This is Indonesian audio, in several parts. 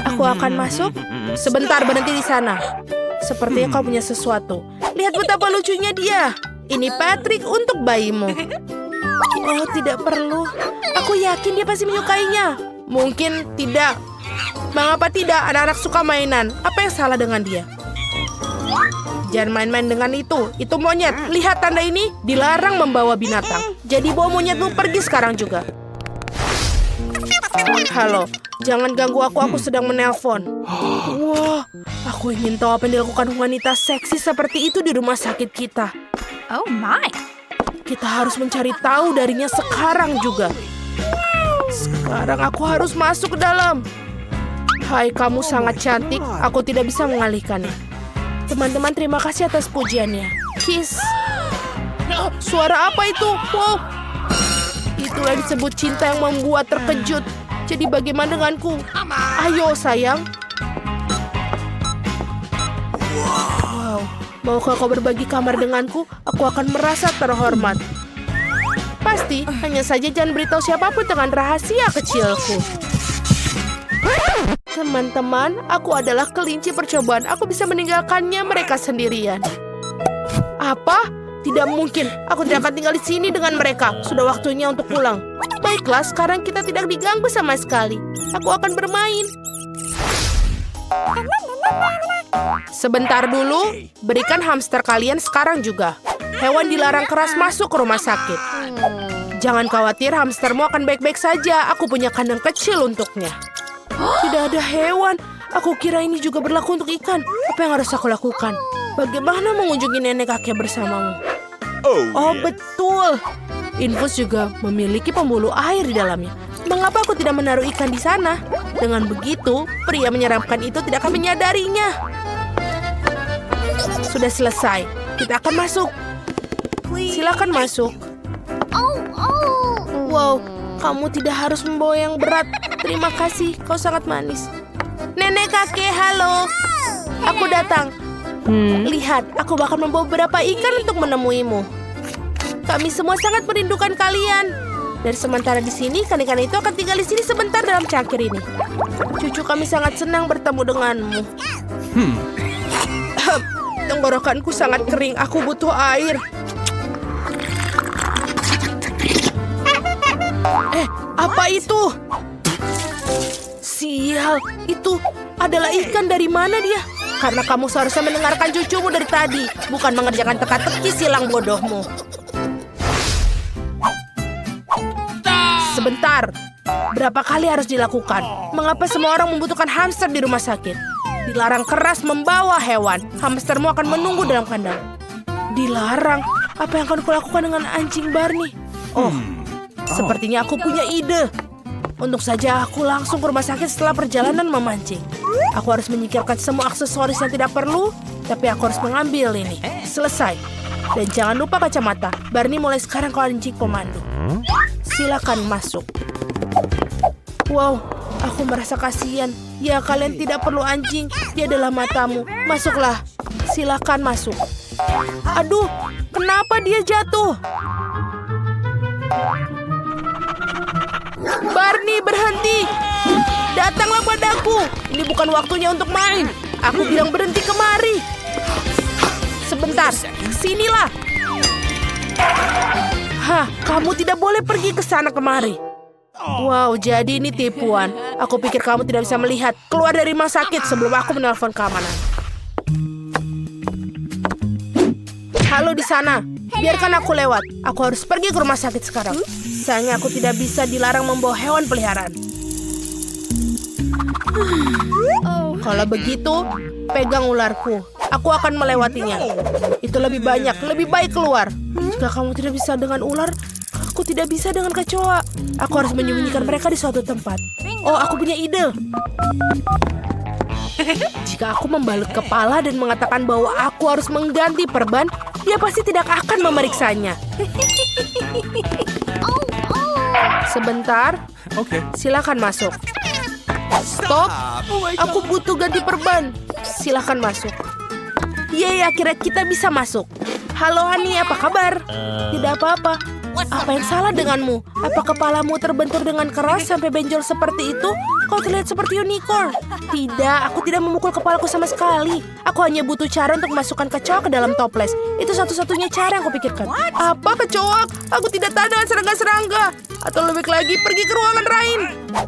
Aku akan masuk. Sebentar, berhenti di sana. Sepertinya kau punya sesuatu. Lihat betapa lucunya dia. Ini Patrick untuk bayimu. Oh, tidak perlu. Aku yakin dia pasti menyukainya. Mungkin tidak. Mengapa tidak? Anak-anak suka mainan. Apa yang salah dengan dia? Jangan main-main dengan itu. Itu monyet. Lihat tanda ini. Dilarang membawa binatang. Jadi bawa monyetmu pergi sekarang juga. Halo. Jangan ganggu aku. Aku sedang menelpon. Wah. Aku ingin tahu apa yang dilakukan wanita seksi seperti itu di rumah sakit kita. Oh my. Kita harus mencari tahu darinya sekarang juga. Sekarang aku harus masuk ke dalam. Hai, kamu sangat cantik. Aku tidak bisa mengalihkannya. Teman-teman, terima kasih atas pujiannya. Kiss. Suara apa itu? Wow. Itulah yang disebut cinta yang membuat terkejut. Jadi bagaimana denganku? Ayo, sayang. Wow. Maukah kau berbagi kamar denganku? Aku akan merasa terhormat. Pasti, hanya saja jangan beritahu siapapun dengan rahasia kecilku. Teman-teman, aku adalah kelinci percobaan. Aku bisa meninggalkannya mereka sendirian. Apa? Tidak mungkin. Aku tidak akan tinggal di sini dengan mereka. Sudah waktunya untuk pulang. Baiklah, sekarang kita tidak diganggu sama sekali. Aku akan bermain. Sebentar dulu, berikan hamster kalian sekarang juga. Hewan dilarang keras masuk ke rumah sakit. Jangan khawatir, hamstermu akan baik-baik saja. Aku punya kandang kecil untuknya. Tidak ada hewan. Aku kira ini juga berlaku untuk ikan. Apa yang harus aku lakukan? Bagaimana mengunjungi nenek kakek bersamamu? Oh, betul. Infus juga memiliki pembuluh air di dalamnya. Mengapa aku tidak menaruh ikan di sana? Dengan begitu, pria menyeramkan itu tidak akan menyadarinya. Sudah selesai. Kita akan masuk. Silakan masuk. Wow, kamu tidak harus membawa yang berat. Terima kasih, kau sangat manis. Nenek kakek, halo. Aku datang. Lihat, aku bahkan membawa beberapa ikan untuk menemuimu. Kami semua sangat merindukan kalian. Dan sementara di sini, ikan-ikan itu akan tinggal di sini sebentar dalam cangkir ini. Cucu kami sangat senang bertemu denganmu. Tenggorokanku sangat kering. Aku butuh air. Apa itu? Sial, itu adalah ikan. Dari mana dia? Karena kamu seharusnya mendengarkan cucumu dari tadi, bukan mengerjakan teka-teki silang bodohmu. Sebentar, berapa kali harus dilakukan? Mengapa semua orang membutuhkan hamster di rumah sakit? Dilarang keras membawa hewan. Hamstermu akan menunggu dalam kandang. Dilarang? Apa yang akan kulakukan dengan anjing Barney? Oh, sepertinya aku punya ide. Untuk saja aku langsung ke rumah sakit setelah perjalanan memancing. Aku harus menyingkirkan semua aksesoris yang tidak perlu, tapi aku harus mengambil ini. Selesai. Dan jangan lupa kacamata. Barney, mulai sekarang kau anjing komando. Silakan masuk. Wow, aku merasa kasihan. Ya, kalian tidak perlu anjing. Dia adalah matamu. Masuklah. Silakan masuk. Aduh, kenapa dia jatuh? Barney, berhenti. Datanglah padaku. Ini bukan waktunya untuk main. Aku bilang berhenti kemari. Sebentar, sinilah. Hah, kamu tidak boleh pergi ke sana kemari. Wow, jadi ini tipuan. Aku pikir kamu tidak bisa melihat. Keluar dari rumah sakit sebelum aku menelpon keamanan. Halo di sana. Biarkan aku lewat. Aku harus pergi ke rumah sakit sekarang. Sayangnya aku tidak bisa dilarang membawa hewan peliharaan. Kalau begitu, pegang ularku. Aku akan melewatinya. Itu lebih banyak. Lebih baik keluar. Jika kamu tidak bisa dengan ular, aku tidak bisa dengan kecoa. Aku harus menyembunyikan mereka di suatu tempat. Oh, aku punya ide. Jika aku membalut kepala dan mengatakan bahwa aku harus mengganti perban, dia pasti tidak akan memeriksanya. Sebentar. Silakan masuk. Stop. Aku butuh ganti perban. Silakan masuk. Yeay, akhirnya kita bisa masuk. Halo Hani, apa kabar? Tidak apa-apa. Apa yang salah denganmu? Apa kepalamu terbentur dengan keras sampai benjol seperti itu? Kau terlihat seperti unicorn. Tidak, aku tidak memukul kepalaku sama sekali. Aku hanya butuh cara untuk masukkan kecoa ke dalam toples. Itu satu-satunya cara yang kupikirkan. Apa kecoa? Aku tidak tahan dengan serangga-serangga. Atau lebih lagi, pergi ke ruangan lain.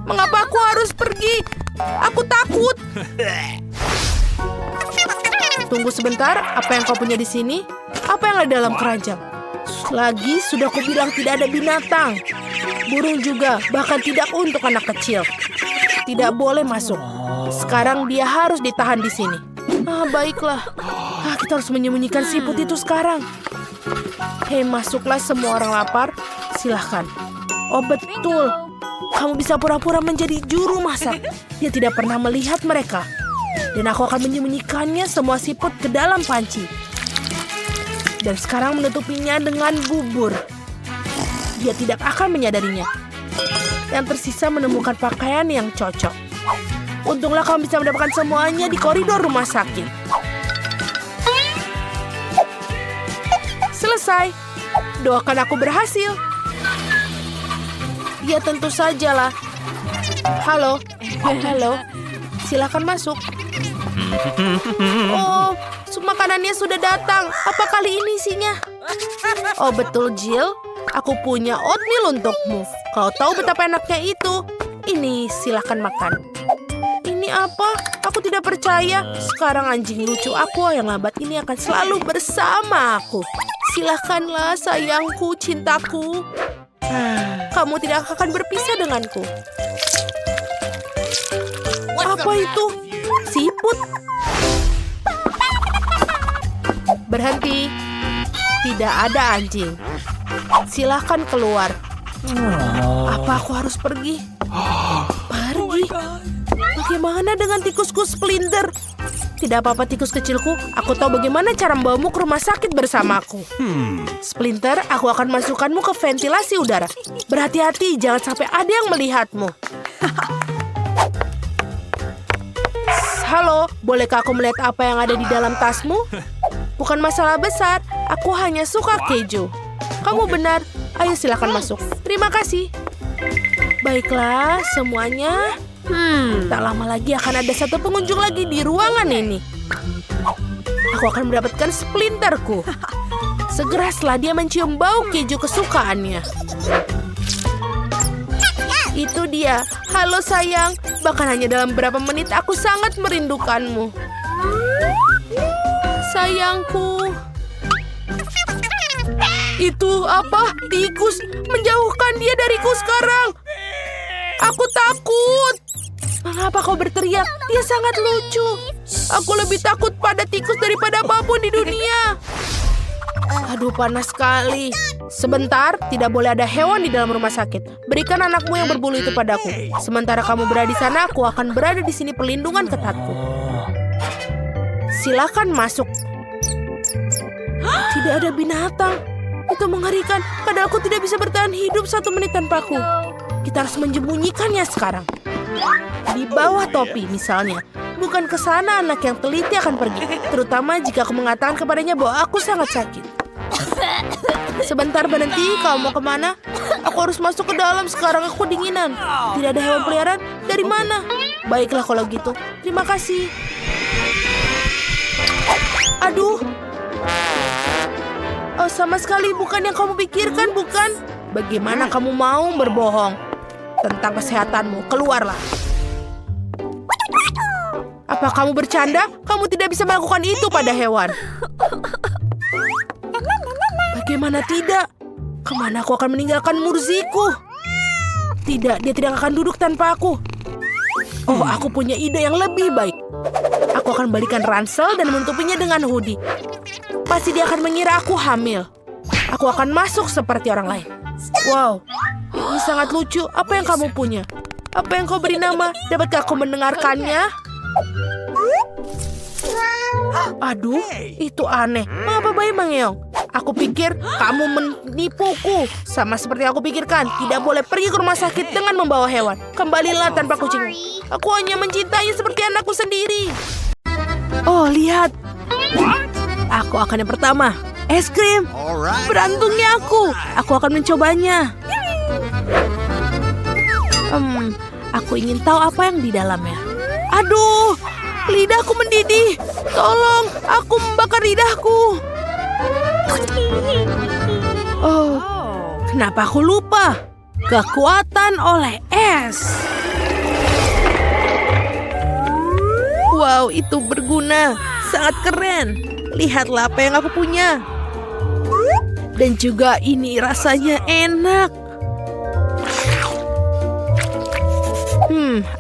Mengapa aku harus pergi? Aku takut. Tunggu sebentar, apa yang kau punya di sini? Apa yang ada dalam keranjang? Lagi sudah kubilang tidak ada binatang. Burung juga, bahkan tidak untuk anak kecil. Tidak boleh masuk. Sekarang dia harus ditahan di sini. Baiklah. Kita harus menyembunyikan siput itu sekarang. Hei, masuklah semua orang lapar. Silahkan. Oh betul. Kamu bisa pura-pura menjadi juru masak. Dia tidak pernah melihat mereka. Dan aku akan menyembunyikannya semua siput ke dalam panci. Dan sekarang menutupinya dengan bubur. Dia tidak akan menyadarinya. Yang tersisa menemukan pakaian yang cocok. Untunglah kamu bisa mendapatkan semuanya di koridor rumah sakit. Selesai. Doakan aku berhasil. Ya tentu sajalah. Halo. Halo. Silakan masuk. Oh, sup makanannya sudah datang. Apa kali ini isinya? Oh betul, Jill. Aku punya oatmeal untukmu. Kau tahu betapa enaknya itu. Ini, silakan makan. Ini apa? Aku tidak percaya. Sekarang anjing lucu aku yang lambat ini akan selalu bersama aku. Silakanlah sayangku, cintaku. Kamu tidak akan berpisah denganku. Apa itu? Siput? Berhenti. Tidak ada anjing. Silahkan keluar. Apa aku harus pergi? Pergi? Bagaimana dengan tikusku Splinter? Tidak apa-apa tikus kecilku. Aku tahu bagaimana cara membawamu ke rumah sakit bersamaku. Splinter, aku akan masukkanmu ke ventilasi udara. Berhati-hati, jangan sampai ada yang melihatmu. Halo, bolehkah aku melihat apa yang ada di dalam tasmu? Bukan masalah besar, aku hanya suka keju. Kamu benar, ayo silakan masuk. Terima kasih. Baiklah, semuanya. Tak lama lagi akan ada satu pengunjung lagi di ruangan ini. Aku akan mendapatkan Splinterku. Segera setelah dia mencium bau keju kesukaannya. Itu dia. Halo sayang, bahkan hanya dalam beberapa menit aku sangat merindukanmu. Sayangku. Itu apa? Tikus. Menjauhkan dia dariku sekarang. Aku takut. Mengapa kau berteriak? Dia sangat lucu. Aku lebih takut pada tikus daripada apapun di dunia. Aduh, panas sekali. Sebentar, tidak boleh ada hewan di dalam rumah sakit. Berikan anakmu yang berbulu itu padaku. Sementara kamu berada di sana, aku akan berada di sini perlindungan ketatku. Silakan masuk. Tidak ada binatang. Itu mengerikan. Padahal aku tidak bisa bertahan hidup 1 menit tanpaku. Kita harus menyembunyikannya sekarang. Di bawah topi misalnya. Bukan ke sana anak yang teliti akan pergi. Terutama jika aku mengatakan kepadanya bahwa aku sangat sakit. Sebentar, berhenti. Kau mau kemana? Aku harus masuk ke dalam sekarang. Aku dinginan. Tidak ada hewan peliharaan? Dari mana? Baiklah kalau gitu. Terima kasih. Aduh. Oh, sama sekali bukan yang kamu pikirkan, bukan? Bagaimana kamu mau berbohong tentang kesehatanmu? Keluarlah. Apa kamu bercanda? Kamu tidak bisa melakukan itu pada hewan. Bagaimana tidak? Kemana aku akan meninggalkan Murziku? Tidak, dia tidak akan duduk tanpa aku. Oh, aku punya ide yang lebih baik. Aku akan balikan ransel dan menutupinya dengan hoodie. Pasti dia akan mengira aku hamil. Aku akan masuk seperti orang lain. Wow, ini sangat lucu. Apa yang kamu punya? Apa yang kau beri nama? Dapatkah aku mendengarkannya? Aduh, itu aneh. Mengapa bayi mengeong? Aku pikir kamu menipuku. Sama seperti aku pikirkan. Tidak boleh pergi ke rumah sakit dengan membawa hewan. Kembalilah tanpa kucing. Aku hanya mencintainya seperti anakku sendiri. Oh, lihat. Aku akan yang pertama. Es krim. Beruntungnya aku. Aku akan mencobanya. Aku ingin tahu apa yang di dalamnya. Aduh, lidahku mendidih. Tolong, aku membakar lidahku. Oh, kenapa aku lupa? Kekuatan oleh es. Wow, itu berguna. Sangat keren. Lihatlah apa yang aku punya. Dan juga ini rasanya enak.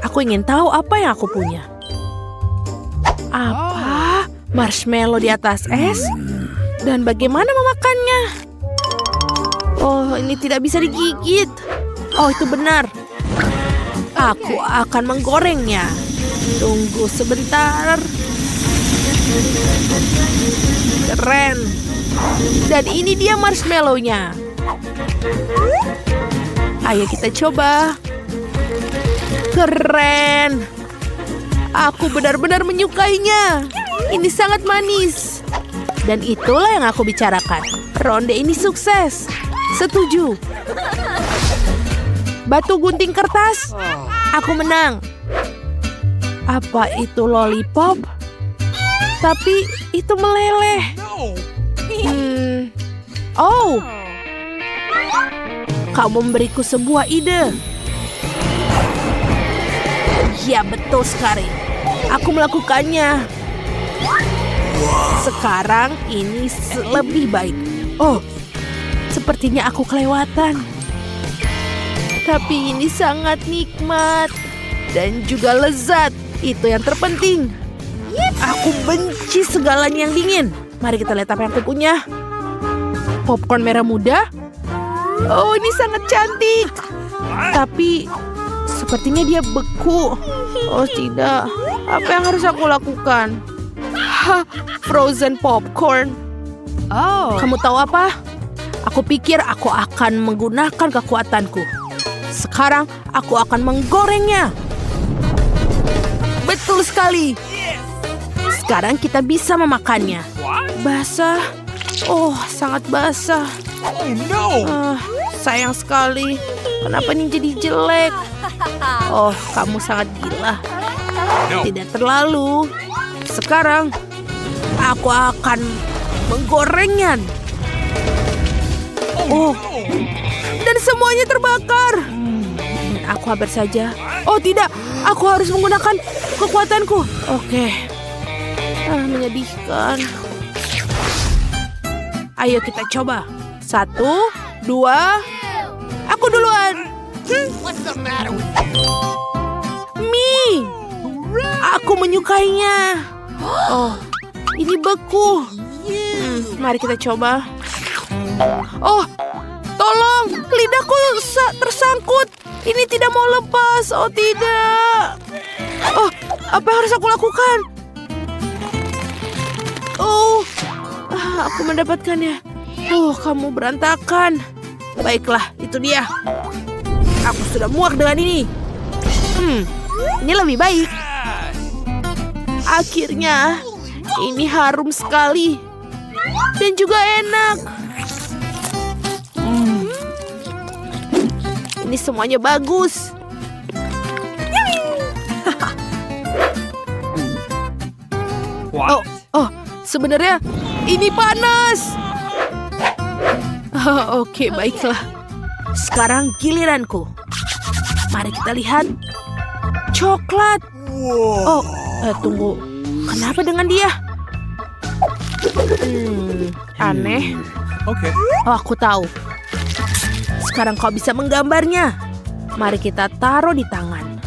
Aku ingin tahu apa yang aku punya. Apa? Marshmallow di atas es? Dan bagaimana memakannya? Oh, ini tidak bisa digigit. Oh, itu benar. Aku akan menggorengnya. Tunggu sebentar. Keren. Dan ini dia marshmallow-nya. Ayo kita coba. Keren. Aku benar-benar menyukainya. Ini sangat manis. Dan itulah yang aku bicarakan. Ronde ini sukses. Setuju. Batu gunting kertas. Aku menang. Apa itu lollipop? Tapi itu meleleh. Oh. Kamu memberiku sebuah ide. Ya, betul sekali. Aku melakukannya. Sekarang ini lebih baik. Oh, sepertinya aku kelewatan. Tapi ini sangat nikmat. Dan juga lezat. Itu yang terpenting. Aku benci segalanya yang dingin. Mari kita lihat apa yang aku punya. Popcorn merah muda. Oh, ini sangat cantik. Tapi sepertinya dia beku. Oh tidak. Apa yang harus aku lakukan? Frozen popcorn. Oh. Kamu tahu apa? Aku pikir aku akan menggunakan kekuatanku. Sekarang aku akan menggorengnya. Betul sekali. Sekarang kita bisa memakannya. Basah. Oh, sangat basah. Sayang sekali. Kenapa ini jadi jelek? Oh, kamu sangat gila. Tidak terlalu. Sekarang, aku akan menggorengnya. Oh, dan semuanya terbakar. Aku hampir saja. Oh tidak, aku harus menggunakan kekuatanku. Oke. Menyedihkan. Ayo kita coba. 1, 2. Aku duluan. Mie. Aku menyukainya. Oh, ini beku. Mari kita coba. Oh, tolong. Lidahku tersangkut. Ini tidak mau lepas. Oh, tidak. Oh, apa yang harus aku lakukan? Oh, aku mendapatkannya. Oh, kamu berantakan. Baiklah, itu dia. Aku sudah muak dengan ini. Ini lebih baik. Akhirnya, ini harum sekali. Dan juga enak. Ini semuanya bagus. Oh, sebenarnya ini panas. Oke, baiklah. Sekarang giliranku. Mari kita lihat. Coklat. Oh, tunggu. Kenapa dengan dia? Aneh. Oke. Oh, aku tahu. Sekarang kau bisa menggambarnya. Mari kita taruh di tangan.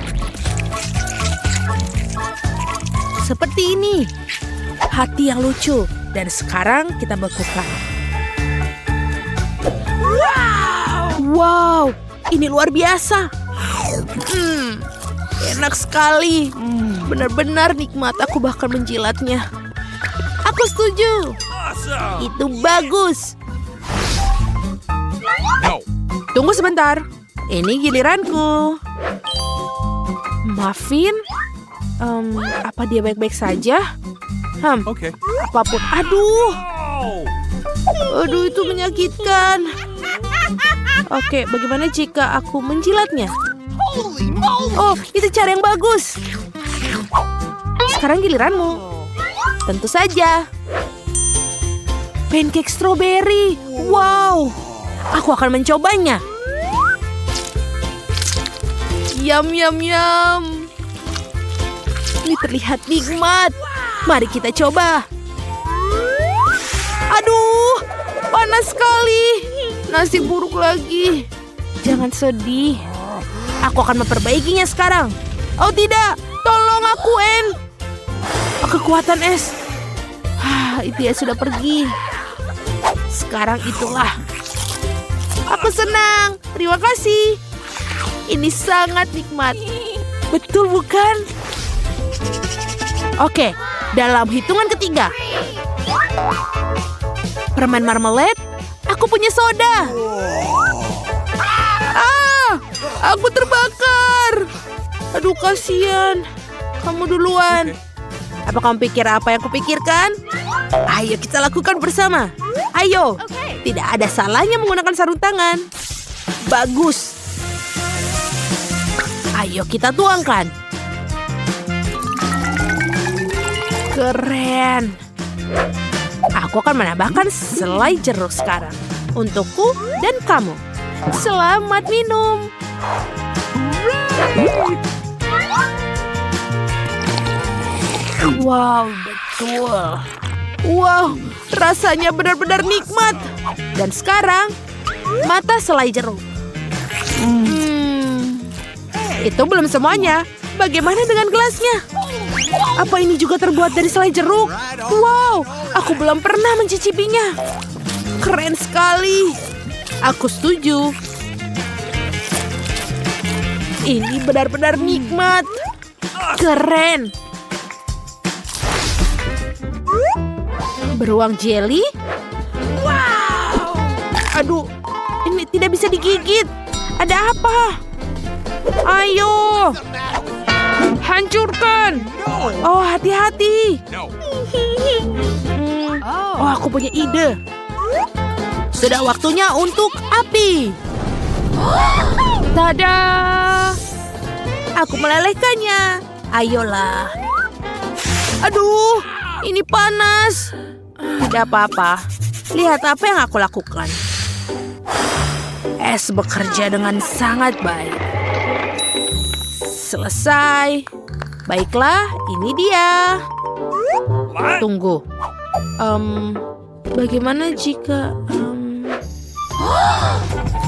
Seperti ini. Hati yang lucu. Dan sekarang kita bekukan. Wow, ini luar biasa. Enak sekali. Benar-benar nikmat. Aku bahkan menjilatnya. Aku setuju. Itu bagus. Tunggu sebentar. Ini giliranku. Muffin? Apa dia baik-baik saja? Oke. Apapun. Aduh. Aduh, itu menyakitkan. Oke, bagaimana jika aku menjilatnya? Oh, itu cara yang bagus. Sekarang giliranmu. Tentu saja. Pancake strawberry. Wow, aku akan mencobanya. Yum, yum, yum. Ini terlihat nikmat. Mari kita coba. Aduh, panas sekali. Nasi buruk lagi. Jangan sedih. Aku akan memperbaikinya sekarang. Oh tidak, tolong aku, En. Kekuatan es. Itu ya sudah pergi. Sekarang itulah. Aku senang. Terima kasih. Ini sangat nikmat. Betul bukan? Oke, dalam hitungan ketiga. Permen marmalade. Aku punya soda. Aku terbakar. Aduh, kasihan. Kamu duluan. Apa kamu pikir apa yang kupikirkan? Ayo kita lakukan bersama. Ayo. Tidak ada salahnya menggunakan sarung tangan. Bagus. Ayo kita tuangkan. Keren. Aku akan menambahkan selai jeruk sekarang. Untukku dan kamu. Selamat minum. Wow, betul. Wow, rasanya benar-benar nikmat. Dan sekarang, mata selai jeruk. Itu belum semuanya. Bagaimana dengan gelasnya? Apa ini juga terbuat dari selai jeruk? Wow, aku belum pernah mencicipinya. Keren sekali. Aku setuju. Ini benar-benar nikmat. Keren. Beruang jelly? Wow. Aduh, ini tidak bisa digigit. Ada apa? Ayo. Hancurkan. Oh, hati-hati. Oh, aku punya ide. Sudah waktunya untuk api. Tada! Aku melelehkannya. Ayolah. Aduh, ini panas. Tidak apa-apa. Lihat apa yang aku lakukan. Es bekerja dengan sangat baik. Selesai. Baiklah, ini dia. Tunggu. Bagaimana jika...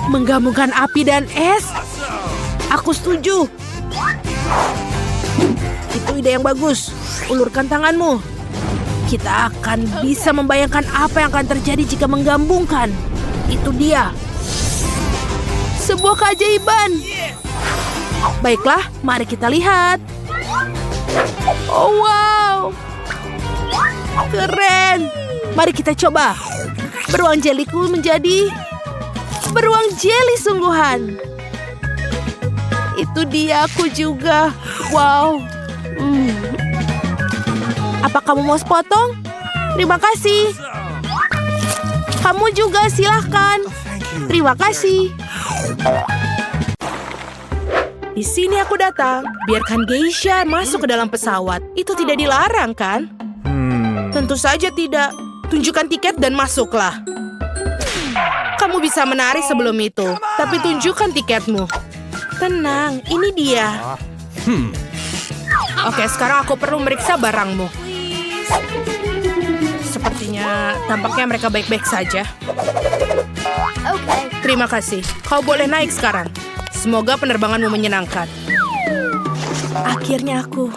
menggabungkan api dan es? Aku setuju. Itu ide yang bagus. Ulurkan tanganmu. Kita akan bisa membayangkan apa yang akan terjadi jika menggabungkan. Itu dia. Sebuah keajaiban. Baiklah, mari kita lihat. Oh, wow. Keren. Mari kita coba. Beruang jeliku menjadi beruang jeli sungguhan. Itu dia, aku juga. Wow. Apa kamu mau sepotong? Terima kasih. Kamu juga, silahkan. Terima kasih. Di sini aku datang. Biarkan geisha masuk ke dalam pesawat. Itu tidak dilarang, kan? Tentu saja tidak. Tunjukkan tiket dan masuklah. Kamu bisa menari sebelum itu, tapi tunjukkan tiketmu. Tenang, ini dia. Oke, sekarang aku perlu meriksa barangmu. Sepertinya tampaknya mereka baik-baik saja. Terima kasih. Kau boleh naik sekarang. Semoga penerbanganmu menyenangkan. Akhirnya aku.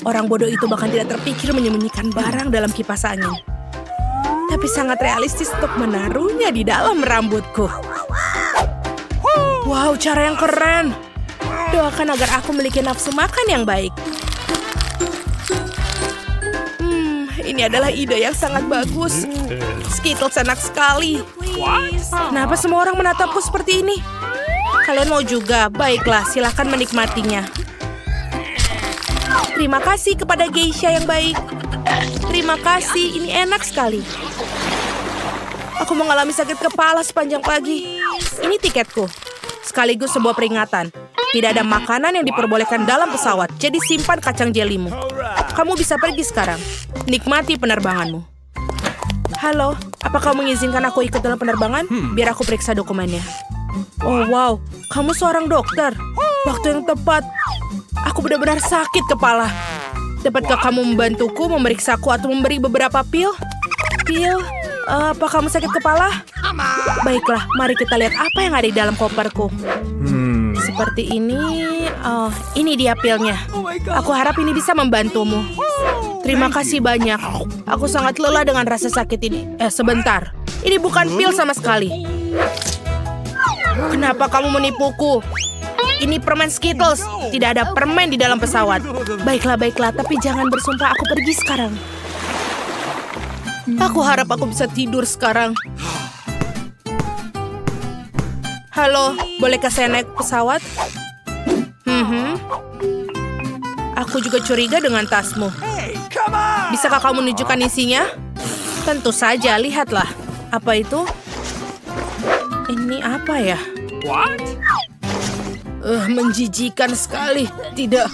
Orang bodoh itu bahkan tidak terpikir menyembunyikan barang dalam kipas angin. Tapi sangat realistis untuk menaruhnya di dalam rambutku. Wow, cara yang keren. Doakan agar aku memiliki nafsu makan yang baik. Ini adalah ide yang sangat bagus. Skittles enak sekali. Kenapa semua orang menatapku seperti ini? Kalian mau juga? Baiklah, silahkan menikmatinya. Terima kasih kepada geisha yang baik. Terima kasih, ini enak sekali. Aku mengalami sakit kepala sepanjang pagi. Ini tiketku. Sekaligus sebuah peringatan. Tidak ada makanan yang diperbolehkan dalam pesawat, jadi simpan kacang jelimu. Kamu bisa pergi sekarang. Nikmati penerbanganmu. Halo, apa kamu mengizinkan aku ikut dalam penerbangan? Biar aku periksa dokumennya. Oh wow, kamu seorang dokter. Waktu yang tepat. Aku benar-benar sakit kepala. Dapatkah kamu membantuku memeriksaku atau memberi beberapa pil? Pil? Apa kamu sakit kepala? Baiklah, mari kita lihat apa yang ada di dalam koperku. Seperti ini. Oh, ini dia pilnya. Aku harap ini bisa membantumu. Terima kasih banyak. Aku sangat lelah dengan rasa sakit ini. Sebentar. Ini bukan pil sama sekali. Kenapa kamu menipuku? Ini permen Skittles. Tidak ada permen di dalam pesawat. Baiklah. Tapi jangan bersumpah, aku pergi sekarang. Aku harap aku bisa tidur sekarang. Halo, bolehkah saya naik pesawat? Aku juga curiga dengan tasmu. Bisakah kamu menunjukkan isinya? Tentu saja, lihatlah. Apa itu? Ini apa ya? Menjijikan sekali. Tidak.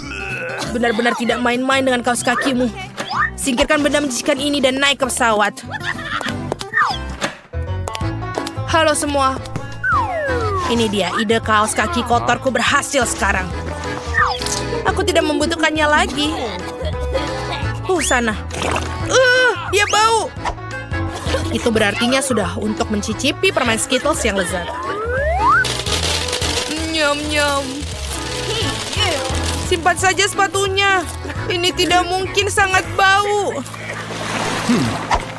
Benar-benar tidak main-main dengan kaos kakimu. Singkirkan benda menjijikan ini dan naik ke pesawat. Halo semua. Ini dia, ide kaos kaki kotorku berhasil sekarang. Aku tidak membutuhkannya lagi. Sana. Dia bau. Itu berartinya sudah untuk mencicipi permen Skittles yang lezat. Nyam. Simpan saja sepatunya. Ini tidak mungkin sangat bau.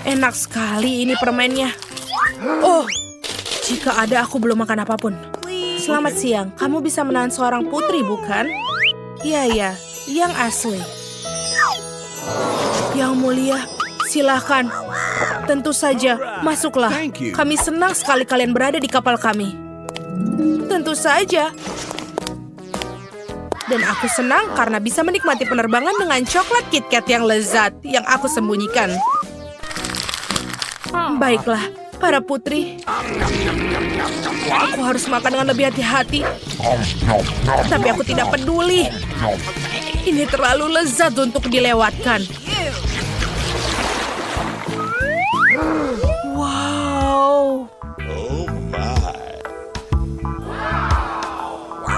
Enak sekali ini permennya. Oh, jika ada aku belum makan apapun. Selamat siang, kamu bisa menahan seorang putri, bukan? Iya, yang asli. Yang mulia, silakan. Tentu saja, masuklah. Kami senang sekali kalian berada di kapal kami. Tentu saja. Dan aku senang karena bisa menikmati penerbangan dengan coklat KitKat yang lezat yang aku sembunyikan. Baiklah, para putri. Aku harus makan dengan lebih hati-hati. Tapi aku tidak peduli. Ini terlalu lezat untuk dilewatkan. Wow.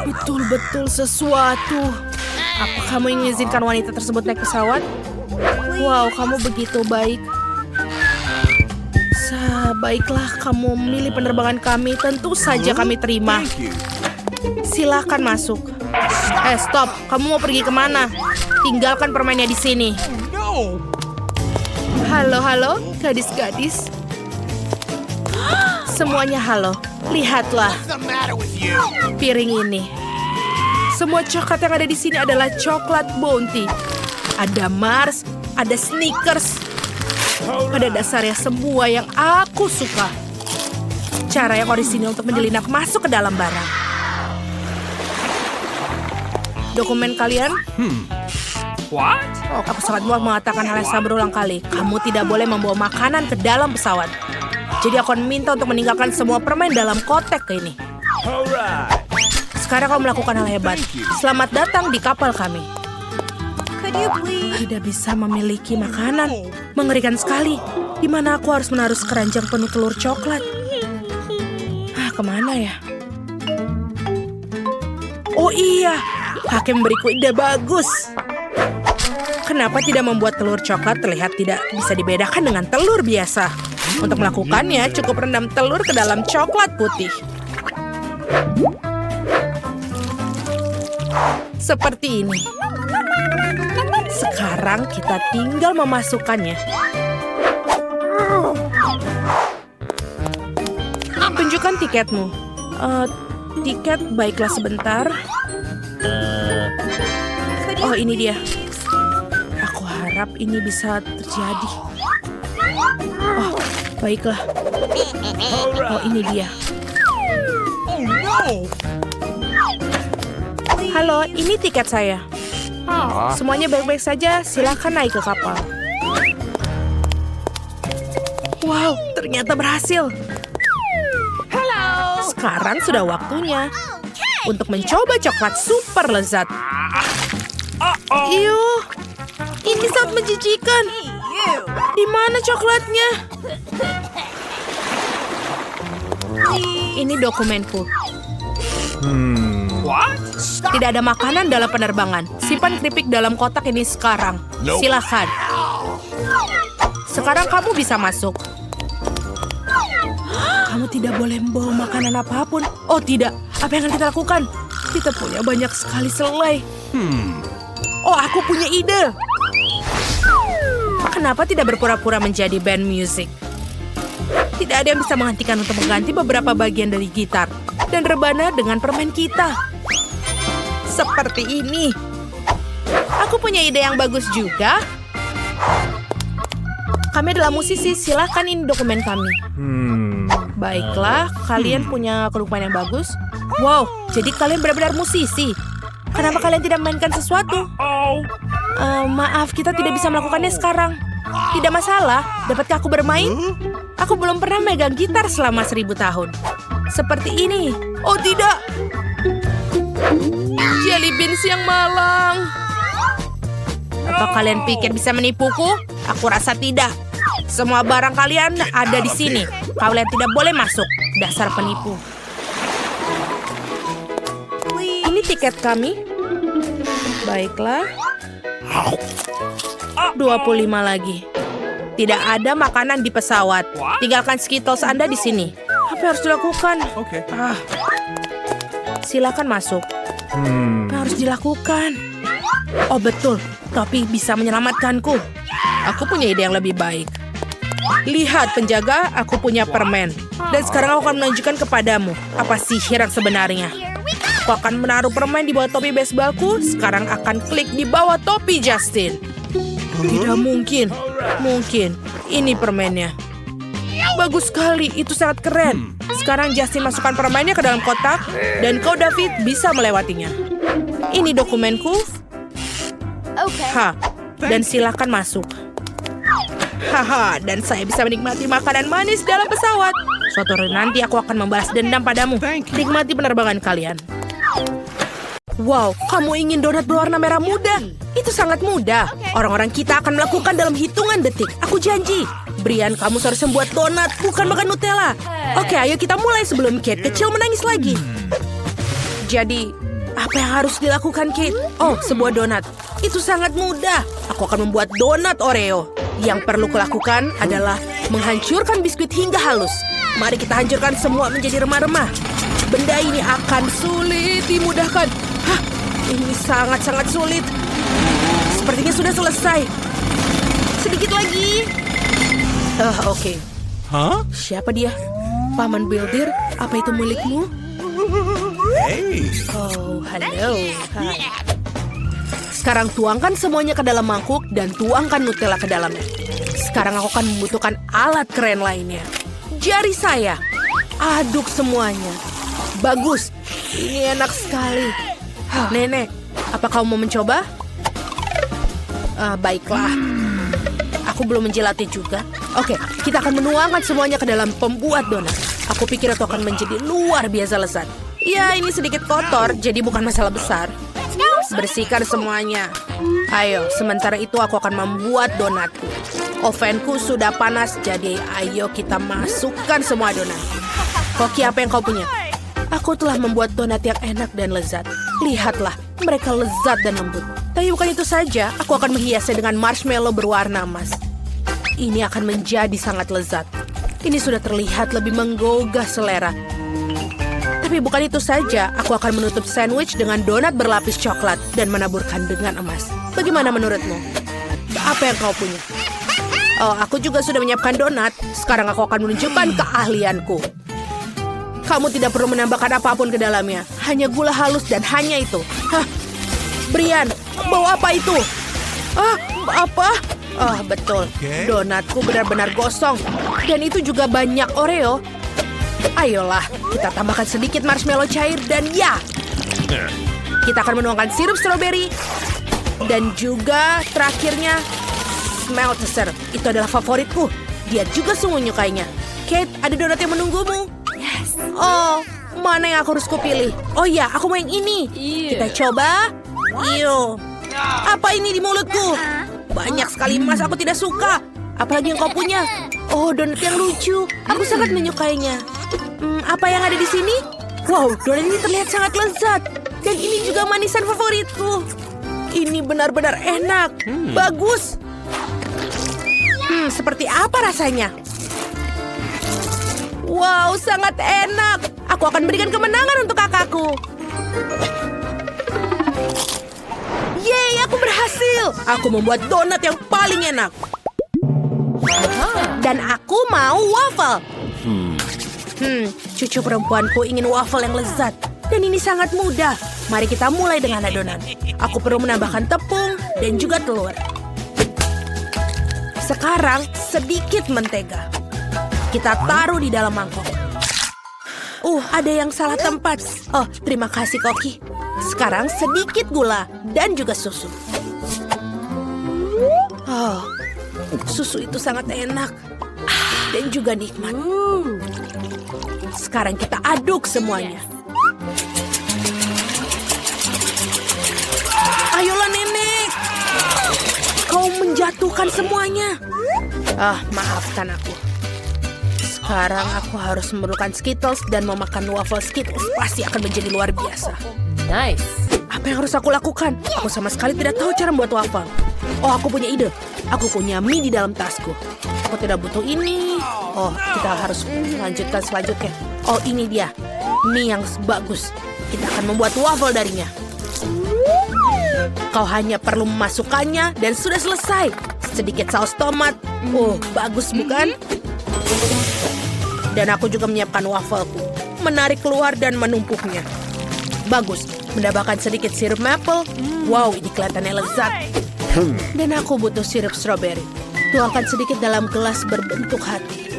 Betul-betul sesuatu. Apa kamu mengizinkan wanita tersebut naik pesawat? Wow, kamu begitu baik. Baiklah, kamu memilih penerbangan kami. Tentu saja kami terima. Silakan masuk. Stop. Kamu mau pergi kemana? Tinggalkan permennya di sini. Halo, gadis-gadis. Semuanya halo. Lihatlah. Piring ini. Semua coklat yang ada di sini adalah coklat Bounty. Ada Mars, ada Snickers. Pada dasarnya semua yang aku suka. Cara yang orisinil untuk menyelinap masuk ke dalam barang. Dokumen kalian? What? Aku sangat muak mengatakan hal yang sama berulang kali. Kamu tidak boleh membawa makanan ke dalam pesawat. Jadi aku akan minta untuk meninggalkan semua permen dalam kotak ini. Sekarang kamu melakukan hal hebat. Selamat datang di kapal kami. Tidak bisa memiliki makanan. Mengerikan sekali. Di mana aku harus menaruh keranjang penuh telur coklat? Kemana ya? Oh iya, Hakim memberiku ide bagus. Kenapa tidak membuat telur coklat terlihat tidak bisa dibedakan dengan telur biasa? Untuk melakukannya, cukup rendam telur ke dalam coklat putih. Seperti ini. Sekarang kita tinggal memasukkannya. Tunjukkan tiketmu. Tiket, baiklah sebentar. Oh, ini dia. Aku harap ini bisa terjadi. Oh, baiklah. Oh, ini dia. Halo, ini tiket saya. Semuanya baik-baik saja, silakan naik ke kapal. Wow, ternyata berhasil. Sekarang sudah waktunya untuk mencoba coklat super lezat. Yuh, ini sangat menjijikan. Di mana coklatnya? Ini dokumenku. What? Tidak ada makanan dalam penerbangan. Simpan keripik dalam kotak ini sekarang. Silakan. Sekarang kamu bisa masuk. Kamu tidak boleh membawa makanan apapun. Oh tidak, apa yang akan kita lakukan? Kita punya banyak sekali selai. Oh, aku punya ide. Kenapa tidak berpura-pura menjadi band musik? Tidak ada yang bisa menghentikan untuk mengganti beberapa bagian dari gitar dan rebana dengan permen kita. Seperti ini. Aku punya ide yang bagus juga. Kami adalah musisi, silahkan ini dokumen kami. Baiklah, kalian punya kerupuan yang bagus. Wow, jadi kalian benar-benar musisi. Kenapa kalian tidak memainkan sesuatu? Oh. Maaf, kita tidak bisa melakukannya sekarang. Tidak masalah, dapatkah aku bermain? Aku belum pernah megang gitar selama 1000 tahun. Seperti ini. Oh tidak. Jelly beans yang malang. Apa kalian pikir bisa menipuku? Aku rasa tidak. Semua barang kalian ada di sini. Kalian tidak boleh masuk. Dasar penipu. Ini tiket kami. Baiklah. 25 lagi. Tidak ada makanan di pesawat. Tinggalkan Skittles Anda di sini. Apa yang harus dilakukan? Okay. Silakan masuk. Apa yang harus dilakukan? Oh betul, topi bisa menyelamatkanku. Aku punya ide yang lebih baik. Lihat penjaga, aku punya permen. Dan sekarang aku akan menunjukkan kepadamu apa sihir yang sebenarnya. Aku akan menaruh permen di bawah topi baseballku. Sekarang akan klik di bawah topi Justin. Tidak mungkin. Mungkin. Ini permennya. Bagus sekali, itu sangat keren. Sekarang Justin masukkan permennya ke dalam kotak. Dan kau, David, bisa melewatinya. Ini dokumenku. Dan silakan masuk. Haha, dan saya bisa menikmati makanan manis dalam pesawat. Suatu hari nanti aku akan membalas dendam padamu. Nikmati penerbangan kalian. Wow, kamu ingin donat berwarna merah muda? Itu sangat mudah. Orang-orang kita akan melakukan dalam hitungan detik. Aku janji. Brian, kamu seharusnya membuat donat, bukan makan Nutella. Oke, ayo kita mulai sebelum Kate kecil menangis lagi. Jadi, apa yang harus dilakukan, Kate? Oh, sebuah donat. Itu sangat mudah. Aku akan membuat donat Oreo. Yang perlu kulakukan adalah menghancurkan biskuit hingga halus. Mari kita hancurkan semua menjadi remah-remah. Benda ini akan sulit dimudahkan. Hah, ini sangat-sangat sulit. Sepertinya sudah selesai. Sedikit lagi. Oke. Siapa dia? Paman Builder, apa itu milikmu? Oh, halo. Sekarang tuangkan semuanya ke dalam mangkuk dan tuangkan Nutella ke dalamnya. Sekarang aku akan membutuhkan alat keren lainnya. Jari saya. Aduk semuanya. Bagus. Ini enak sekali. Nenek, apa kau mau mencoba? Baiklah. Aku belum menjilatnya juga. Oke, kita akan menuangkan semuanya ke dalam pembuat donat. Aku pikir itu akan menjadi luar biasa lezat. Ya, ini sedikit kotor, jadi bukan masalah besar. Bersihkan semuanya. Ayo, sementara itu aku akan membuat donatku. Ovenku sudah panas, jadi ayo kita masukkan semua donat. Koki, apa yang kau punya? Aku telah membuat donat yang enak dan lezat. Lihatlah, mereka lezat dan lembut. Tapi bukan itu saja, aku akan menghiasnya dengan marshmallow berwarna emas. Ini akan menjadi sangat lezat. Ini sudah terlihat lebih menggugah selera. Tapi bukan itu saja, aku akan menutup sandwich dengan donat berlapis coklat dan menaburkan dengan emas. Bagaimana menurutmu? Apa yang kau punya? Oh, aku juga sudah menyiapkan donat. Sekarang aku akan menunjukkan keahlianku. Kamu tidak perlu menambahkan apapun ke dalamnya. Hanya gula halus dan hanya itu. Hah? Brian, bawa apa itu? Apa? Oh, betul. Donatku benar-benar gosong. Dan itu juga banyak Oreo. Ayolah, kita tambahkan sedikit marshmallow cair dan ya. Kita akan menuangkan sirup stroberi. Dan juga terakhirnya, Smeltzer. Itu adalah favoritku. Dia juga sungguh menyukainya. Kate, ada donat yang menunggumu. Oh, mana yang aku harus kupilih? Oh iya, aku mau yang ini. Kita coba. Iyo. Apa ini di mulutku? Banyak sekali emas, aku tidak suka. Apalagi yang kau punya? Oh, donat yang lucu. Aku sangat menyukainya. Apa yang ada di sini? Wow, donat ini terlihat sangat lezat. Dan ini juga manisan favoritku. Ini benar-benar enak. Bagus. Seperti apa rasanya? Wow, sangat enak. Aku akan berikan kemenangan untuk kakakku. Yeay, aku berhasil. Aku membuat donat yang paling enak. Dan aku mau waffle. Cucu perempuanku ingin waffle yang lezat. Dan ini sangat mudah. Mari kita mulai dengan adonan. Aku perlu menambahkan tepung dan juga telur. Sekarang sedikit mentega. Kita taruh di dalam mangkok. Ada yang salah tempat. Oh, terima kasih, Koki. Sekarang sedikit gula dan juga susu. Oh, susu itu sangat enak dan juga nikmat. Sekarang kita aduk semuanya. Ayolah, Nenek. Kau menjatuhkan semuanya. Maafkan aku. Sekarang aku harus memerlukan Skittles dan memakan waffle Skittles pasti akan menjadi luar biasa. Nice. Apa yang harus aku lakukan? Aku sama sekali tidak tahu cara membuat waffle. Oh, aku punya ide. Aku punya mie di dalam tasku. Aku tidak butuh ini. Oh, kita harus lanjutkan selanjutnya. Oh, ini dia. Mie yang bagus. Kita akan membuat waffle darinya. Kau hanya perlu memasukkannya dan sudah selesai. Sedikit saus tomat. Oh, bagus bukan? Dan aku juga menyiapkan wafelku. Menarik keluar dan menumpuknya. Bagus. Menambahkan sedikit sirup maple. Wow, ini kelihatannya lezat. Dan aku butuh sirup strawberry. Tuangkan sedikit dalam gelas berbentuk hati.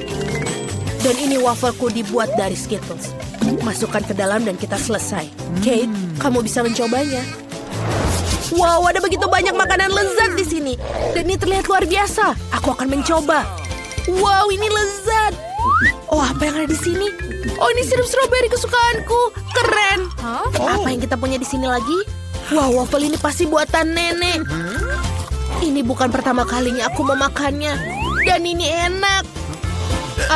Dan ini wafelku dibuat dari Skittles. Masukkan ke dalam dan kita selesai. Kate, kamu bisa mencobanya. Wow, ada begitu banyak makanan lezat di sini. Dan ini terlihat luar biasa. Aku akan mencoba. Wow, ini lezat. Oh, apa yang ada di sini? Oh, ini sirup strawberry kesukaanku. Keren. Apa yang kita punya di sini lagi? Wow, waffle ini pasti buatan nenek. Ini bukan pertama kalinya aku memakannya. Dan ini enak.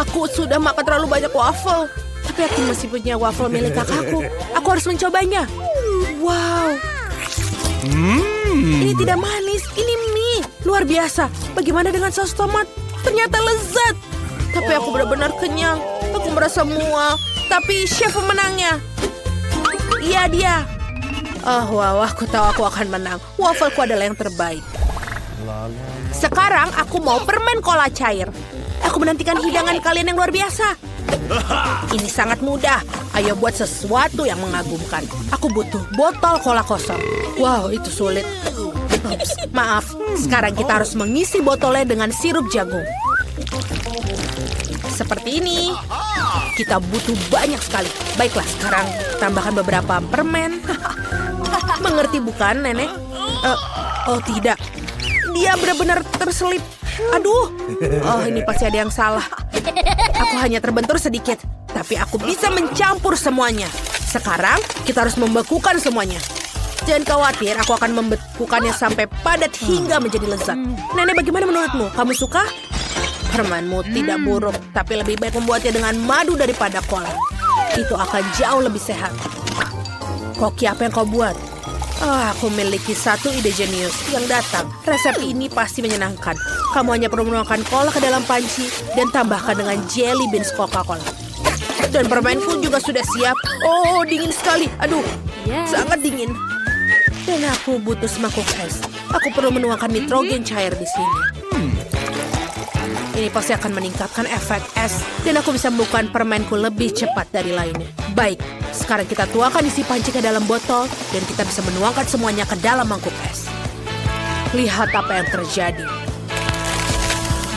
Aku sudah makan terlalu banyak waffle. Tapi aku masih punya waffle milik kakakku. Aku harus mencobanya. Wow. Ini tidak manis, ini mie. Luar biasa. Bagaimana dengan saus tomat? Ternyata lezat. Tapi aku benar-benar kenyang. Aku merasa mual. Tapi chef pemenangnya. Iya, dia. Oh, wow, aku tahu aku akan menang. Wafelku adalah yang terbaik. Sekarang aku mau permen cola cair. Aku menantikan hidangan kalian yang luar biasa. Ini sangat mudah. Ayo buat sesuatu yang mengagumkan. Aku butuh botol cola kosong. Wow, itu sulit. Ups, maaf. Sekarang kita harus mengisi botolnya dengan sirup jagung. Seperti ini. Kita butuh banyak sekali. Baiklah, sekarang tambahkan beberapa permen. Mengerti bukan, Nenek? Oh, tidak. Dia benar-benar terselip. Aduh. Oh, ini pasti ada yang salah. Aku hanya terbentur sedikit. Tapi aku bisa mencampur semuanya. Sekarang, kita harus membekukan semuanya. Jangan khawatir, aku akan membekukannya sampai padat hingga menjadi lezat. Nenek, bagaimana menurutmu? Kamu suka? Permenmu tidak buruk, tapi lebih baik membuatnya dengan madu daripada cola. Itu akan jauh lebih sehat. Koki, apa yang kau buat? Aku memiliki satu ide jenius yang datang. Resep ini pasti menyenangkan. Kamu hanya perlu menuangkan cola ke dalam panci dan tambahkan dengan jelly beans Coca-Cola. Dan permenku juga sudah siap. Oh, dingin sekali. Aduh, sangat dingin. Dan aku butuh semangkuk es. Aku perlu menuangkan nitrogen cair di sini. Ini pasti akan meningkatkan efek es. Dan aku bisa membuka permenku lebih cepat dari lainnya. Baik, sekarang kita tuangkan isi panci ke dalam botol. Dan kita bisa menuangkan semuanya ke dalam mangkuk es. Lihat apa yang terjadi.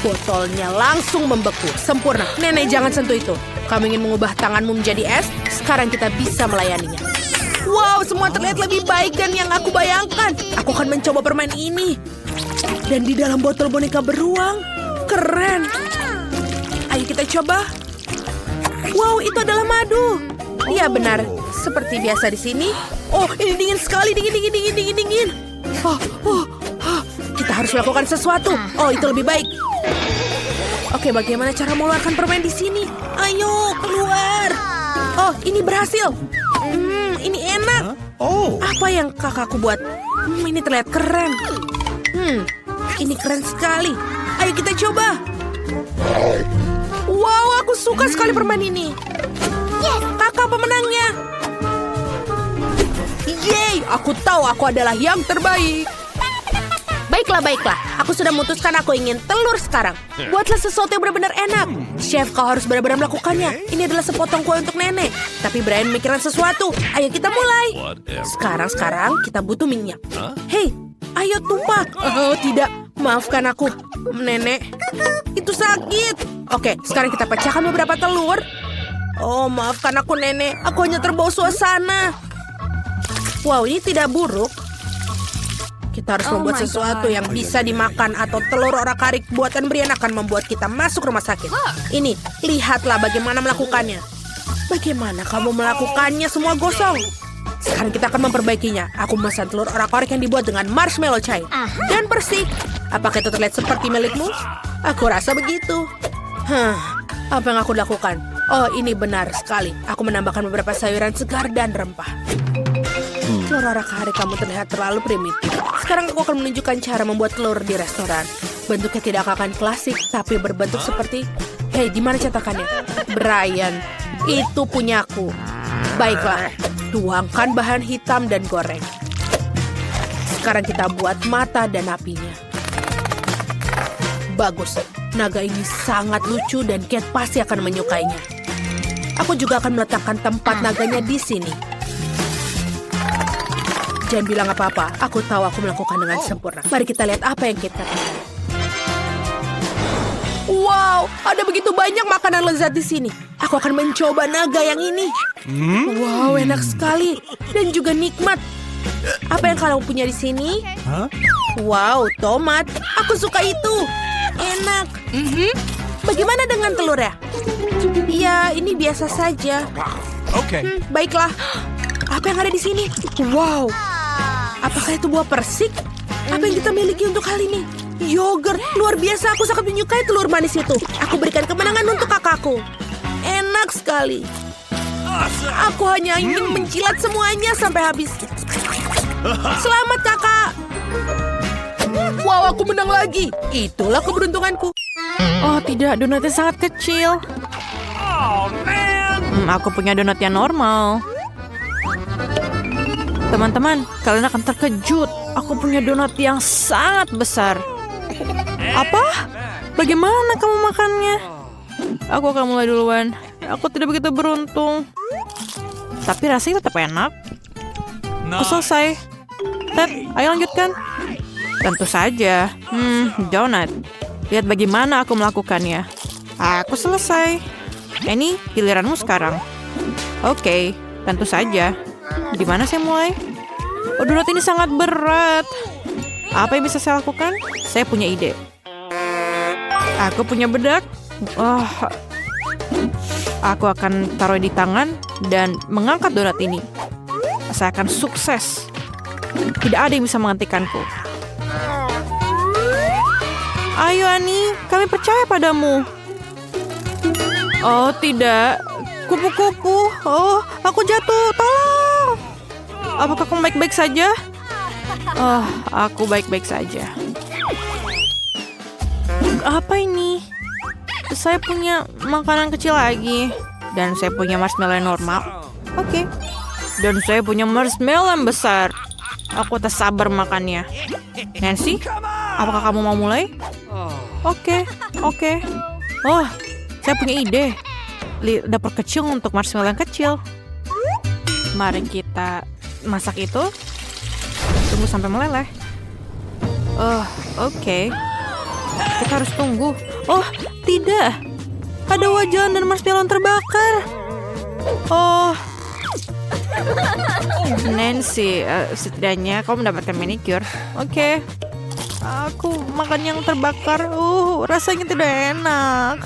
Botolnya langsung membeku. Sempurna. Nenek, jangan sentuh itu. Kamu ingin mengubah tanganmu menjadi es? Sekarang kita bisa melayaninya. Wow, semua terlihat lebih baik dan yang aku bayangkan. Aku akan mencoba permen ini. Dan di dalam botol boneka beruang. Keren. Mari kita coba. Wow, itu adalah madu. Iya benar, seperti biasa di sini. Oh, ini dingin sekali, dingin. Kita harus melakukan sesuatu. Oh, itu lebih baik. Oke, bagaimana cara mengeluarkan permen di sini? Ayo, keluar. Oh, ini berhasil. Ini enak. Apa yang kakakku buat? Ini terlihat keren. Ini keren sekali. Ayo kita coba. Wow, aku suka sekali permen ini. Kakak pemenangnya. Yeay, aku tahu aku adalah yang terbaik. Baiklah. Aku sudah memutuskan aku ingin telur sekarang. Buatlah sesuatu yang benar-benar enak. Chef, kau harus benar-benar melakukannya. Ini adalah sepotong kue untuk nenek. Tapi Brian memikirkan sesuatu. Ayo kita mulai. Sekarang kita butuh minyak. Hei, ayo tumpah. Oh, tidak. Maafkan aku, nenek. Itu sakit. Oke, sekarang kita pecahkan beberapa telur. Oh, maafkan aku, nenek. Aku hanya terbawa suasana. Wow, ini tidak buruk. Kita harus membuat sesuatu yang bisa dimakan atau telur orak-arik buatan Brian akan membuat kita masuk rumah sakit. Ini, lihatlah bagaimana melakukannya. Bagaimana kamu melakukannya semua gosong? Sekarang kita akan memperbaikinya. Aku memesan telur orak-arik yang dibuat dengan marshmallow cair. Dan bersih. Apakah itu terlihat seperti milikmu? Aku rasa begitu. Apa yang aku lakukan? Oh, ini benar sekali. Aku menambahkan beberapa sayuran segar dan rempah. Telur orak-arik kamu terlihat terlalu primitif. Sekarang aku akan menunjukkan cara membuat telur di restoran. Bentuknya tidak akan klasik, tapi berbentuk seperti... Hei, di mana cetakannya? Brian, itu punyaku. Baiklah, tuangkan bahan hitam dan goreng. Sekarang kita buat mata dan apinya. Bagus, naga ini sangat lucu dan Cat pasti akan menyukainya. Aku juga akan meletakkan tempat naganya di sini. Jangan bilang apa-apa, aku tahu aku melakukan dengan sempurna. Mari kita lihat apa yang Cat katakan. Wow, ada begitu banyak makanan lezat di sini. Aku akan mencoba naga yang ini. Wow, enak sekali dan juga nikmat. Apa yang kamu punya di sini? Wow, tomat. Aku suka itu. Enak. Bagaimana dengan telurnya? Ya, ini biasa saja. Okay. Baiklah. Apa yang ada di sini? Wow. Apakah itu buah persik? Apa yang kita miliki untuk hal ini? Yogurt. Luar biasa, aku sangat menyukai telur manis itu. Aku berikan kemenangan untuk kakakku. Enak sekali. Aku hanya ingin menjilat semuanya sampai habis. Selamat, kakak. Wow, aku menang lagi. Itulah keberuntunganku. Oh tidak, donatnya sangat kecil. Oh, man. Aku punya donat yang normal. Teman-teman, kalian akan terkejut. Aku punya donat yang sangat besar. Apa? Bagaimana kamu makannya? Aku akan mulai duluan. Aku tidak begitu beruntung. Tapi rasanya tetap enak. Aku selesai. Ted, ayo lanjutkan. Tentu saja. Donat. Lihat bagaimana aku melakukannya. Aku selesai. Ini giliranmu sekarang. Oke, tentu saja. Di mana saya mulai? Oh, donat ini sangat berat. Apa yang bisa saya lakukan? Saya punya ide. Aku punya bedak. Aku akan taruh di tangan dan mengangkat donat ini. Saya akan sukses. Tidak ada yang bisa menghentikanku. Ayo Ani, kami percaya padamu. Oh tidak, kupu-kupu. Oh, aku jatuh, tolong. Apakah kamu baik-baik saja? Oh, aku baik-baik saja. Apa ini? Saya punya makanan kecil lagi. Dan saya punya marshmallow yang normal. Oke. Dan saya punya marshmallow yang besar. Aku tak sabar makannya. Nancy, apakah kamu mau mulai? Oke. Oh, saya punya ide. Dapur kecil untuk marshmallow yang kecil. Mari kita masak itu. Tunggu sampai meleleh. Oke. Kita harus tunggu. Oh, tidak. Ada wajan dan marshmallow yang terbakar. Oh. Nancy, setidaknya kau mendapatkan manicure. Oke. Aku makan yang terbakar. Rasanya tidak enak.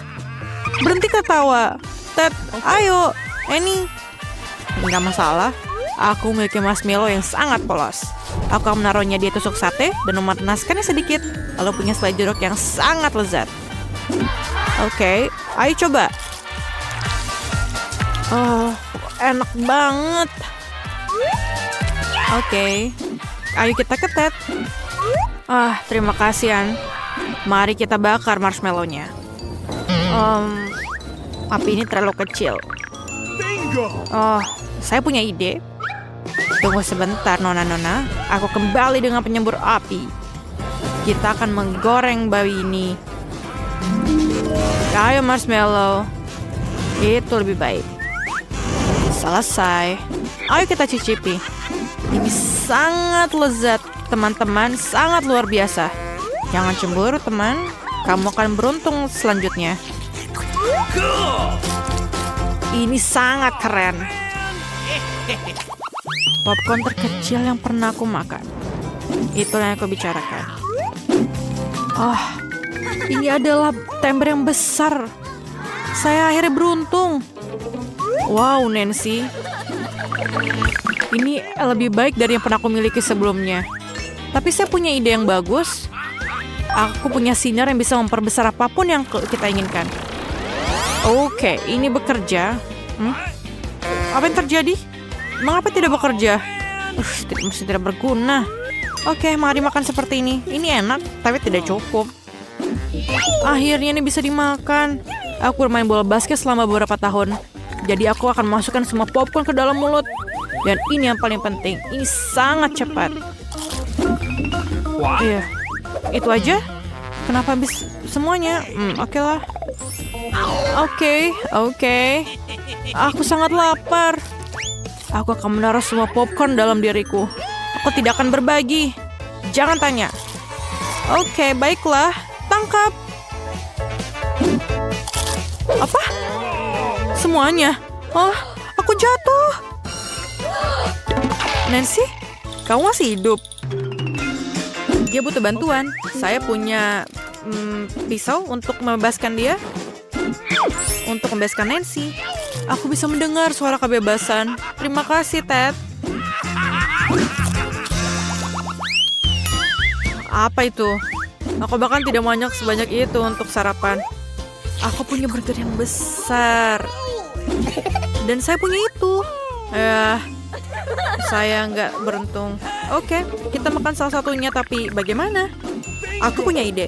Berhenti ketawa. Ted, ayo. Ini. Nggak masalah. Aku memiliki marshmallow yang sangat polos. Aku akan menaruhnya di tusuk sate dan memanaskannya sedikit. Lalu punya selai jeruk yang sangat lezat. Oke, ayo coba. Oh, enak banget. Oke, ayo kita ketet. Terima kasih, An. Mari kita bakar marshmallow-nya. Api ini terlalu kecil. Bingo! Saya punya ide. Tunggu sebentar, Nona-Nona. Aku kembali dengan penyembur api. Kita akan menggoreng babi ini. Ayo marshmallow. Itu lebih baik. Selesai. Ayo kita cicipi. Ini sangat lezat, teman-teman. Sangat luar biasa. Jangan cemburu, teman. Kamu akan beruntung selanjutnya. Ini sangat keren. Popcorn terkecil yang pernah aku makan. Itulah yang aku bicarakan. Ini adalah tember yang besar. Saya akhirnya beruntung. Wow, Nancy. Ini lebih baik dari yang pernah aku miliki sebelumnya. Tapi saya punya ide yang bagus. Aku punya sinar yang bisa memperbesar apapun yang kita inginkan. Oke, ini bekerja. Apa yang terjadi? Mengapa tidak bekerja? Masih tidak berguna. Oke, mari makan seperti ini. Ini enak, tapi tidak cukup. Akhirnya ini bisa dimakan. Aku bermain bola basket selama beberapa tahun. Jadi aku akan masukkan semua popcorn ke dalam mulut. Dan ini yang paling penting. Ini sangat cepat. Iya. Itu aja? Kenapa habis semuanya? Oke lah. Oke. Aku sangat lapar. Aku akan menaruh semua popcorn dalam diriku. Aku tidak akan berbagi. Jangan tanya. Oke, baiklah. Tangkap. Apa? Semuanya? Aku jatuh. Nancy, kamu masih hidup? Dia butuh bantuan. Saya punya pisau untuk membebaskan dia. Untuk membebaskan Nancy. Aku bisa mendengar suara kebebasan. Terima kasih, Ted. Apa itu? Aku bahkan tidak banyak sebanyak itu untuk sarapan. Aku punya burger yang besar. Dan saya punya itu. Saya nggak beruntung. Oke, kita makan salah satunya, tapi bagaimana? Aku punya ide.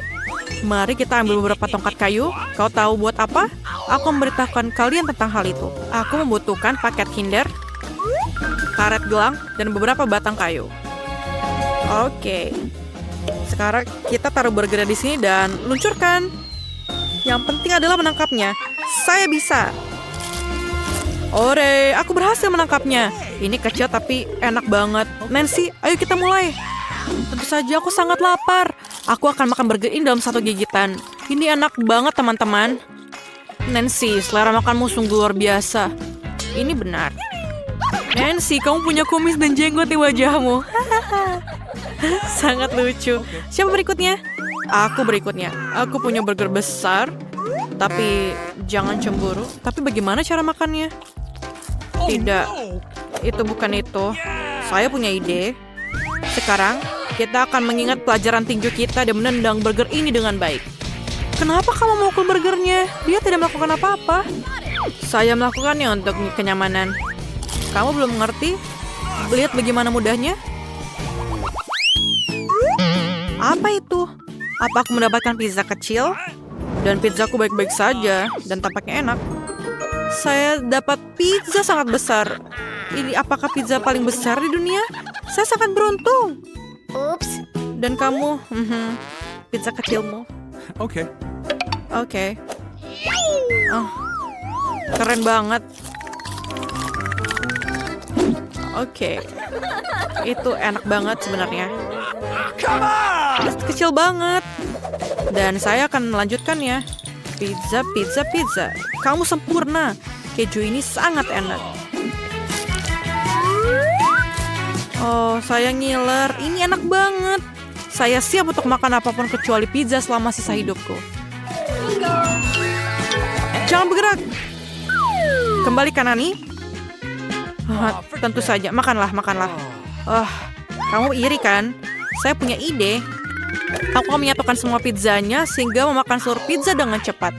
Mari kita ambil beberapa tongkat kayu. Kau tahu buat apa? Aku memberitahukan kalian tentang hal itu. Aku membutuhkan paket Kinder, karet gelang, dan beberapa batang kayu. Oke. Sekarang kita taruh burger di sini dan luncurkan. Yang penting adalah menangkapnya. Saya bisa. Ore, aku berhasil menangkapnya. Ini kecil tapi enak banget. Nancy, ayo kita mulai. Tentu saja aku sangat lapar. Aku akan makan burger ini dalam satu gigitan. Ini enak banget, teman-teman. Nancy, selera makanmu sungguh luar biasa. Ini benar. Nancy, kamu punya kumis dan jenggot di wajahmu. Sangat lucu. Siapa berikutnya? Aku berikutnya. Aku punya burger besar. Tapi jangan cemburu. Tapi bagaimana cara makannya? Tidak. Itu bukan itu. Saya punya ide. Sekarang, kita akan mengingat pelajaran tinju kita dan menendang burger ini dengan baik. Kenapa kamu memukul burgernya? Dia tidak melakukan apa-apa. Saya melakukannya untuk kenyamanan. Kamu belum mengerti? Lihat bagaimana mudahnya. Apa itu? Apa aku mendapatkan pizza kecil? Dan pizzaku baik-baik saja dan tampaknya enak. Saya dapat pizza sangat besar. Ini apakah pizza paling besar di dunia? Saya sangat beruntung. Oops. Dan kamu, pizza kecilmu. Okay. Oke. Keren banget. Oke. Itu enak banget sebenarnya. Kecil banget. Dan saya akan melanjutkannya. Pizza. Kamu sempurna. Keju ini sangat enak. Oh, saya ngiler. Ini enak banget. Saya siap untuk makan apapun kecuali pizza selama sisa hidupku. Jangan bergerak. Kembalikan, Nani. Tentu saja. Makanlah. Kamu iri kan? Saya punya ide. Aku akan menyatukan semua pizzanya sehingga memakan seluruh pizza dengan cepat.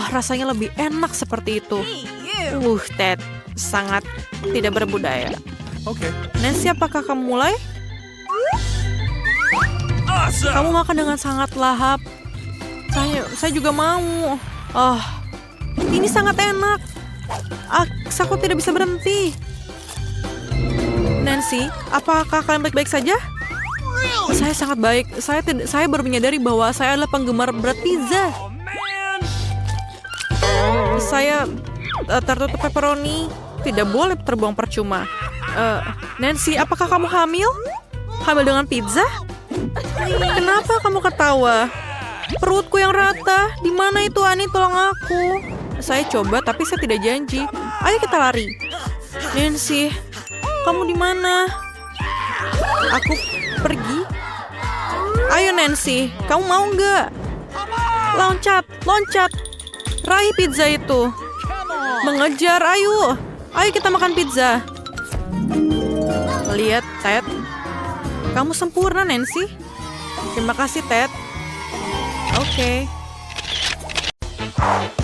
Rasanya lebih enak seperti itu. Ted, sangat tidak berbudaya. Okay. Nancy, apakah kamu mulai? Kamu makan dengan sangat lahap. Saya juga mau. Ini sangat enak. Aku tidak bisa berhenti. Nancy, apakah kalian baik-baik saja? Saya sangat baik. Saya baru menyadari bahwa saya adalah penggemar berat pizza. Saya tertutup pepperoni. Tidak boleh terbuang percuma. Nancy, apakah kamu hamil? Hamil dengan pizza? Kenapa kamu ketawa? Perutku yang rata. Di mana itu, Ani? Tolong aku. Saya coba, tapi saya tidak janji. Ayo kita lari. Nancy, kamu di mana? Aku pergi. Ayo Nancy, kamu mau nggak? Loncat. Raih pizza itu. Mengejar, ayo. Ayo kita makan pizza. Lihat, Ted. Kamu sempurna, Nancy. Terima kasih, Ted. Oke.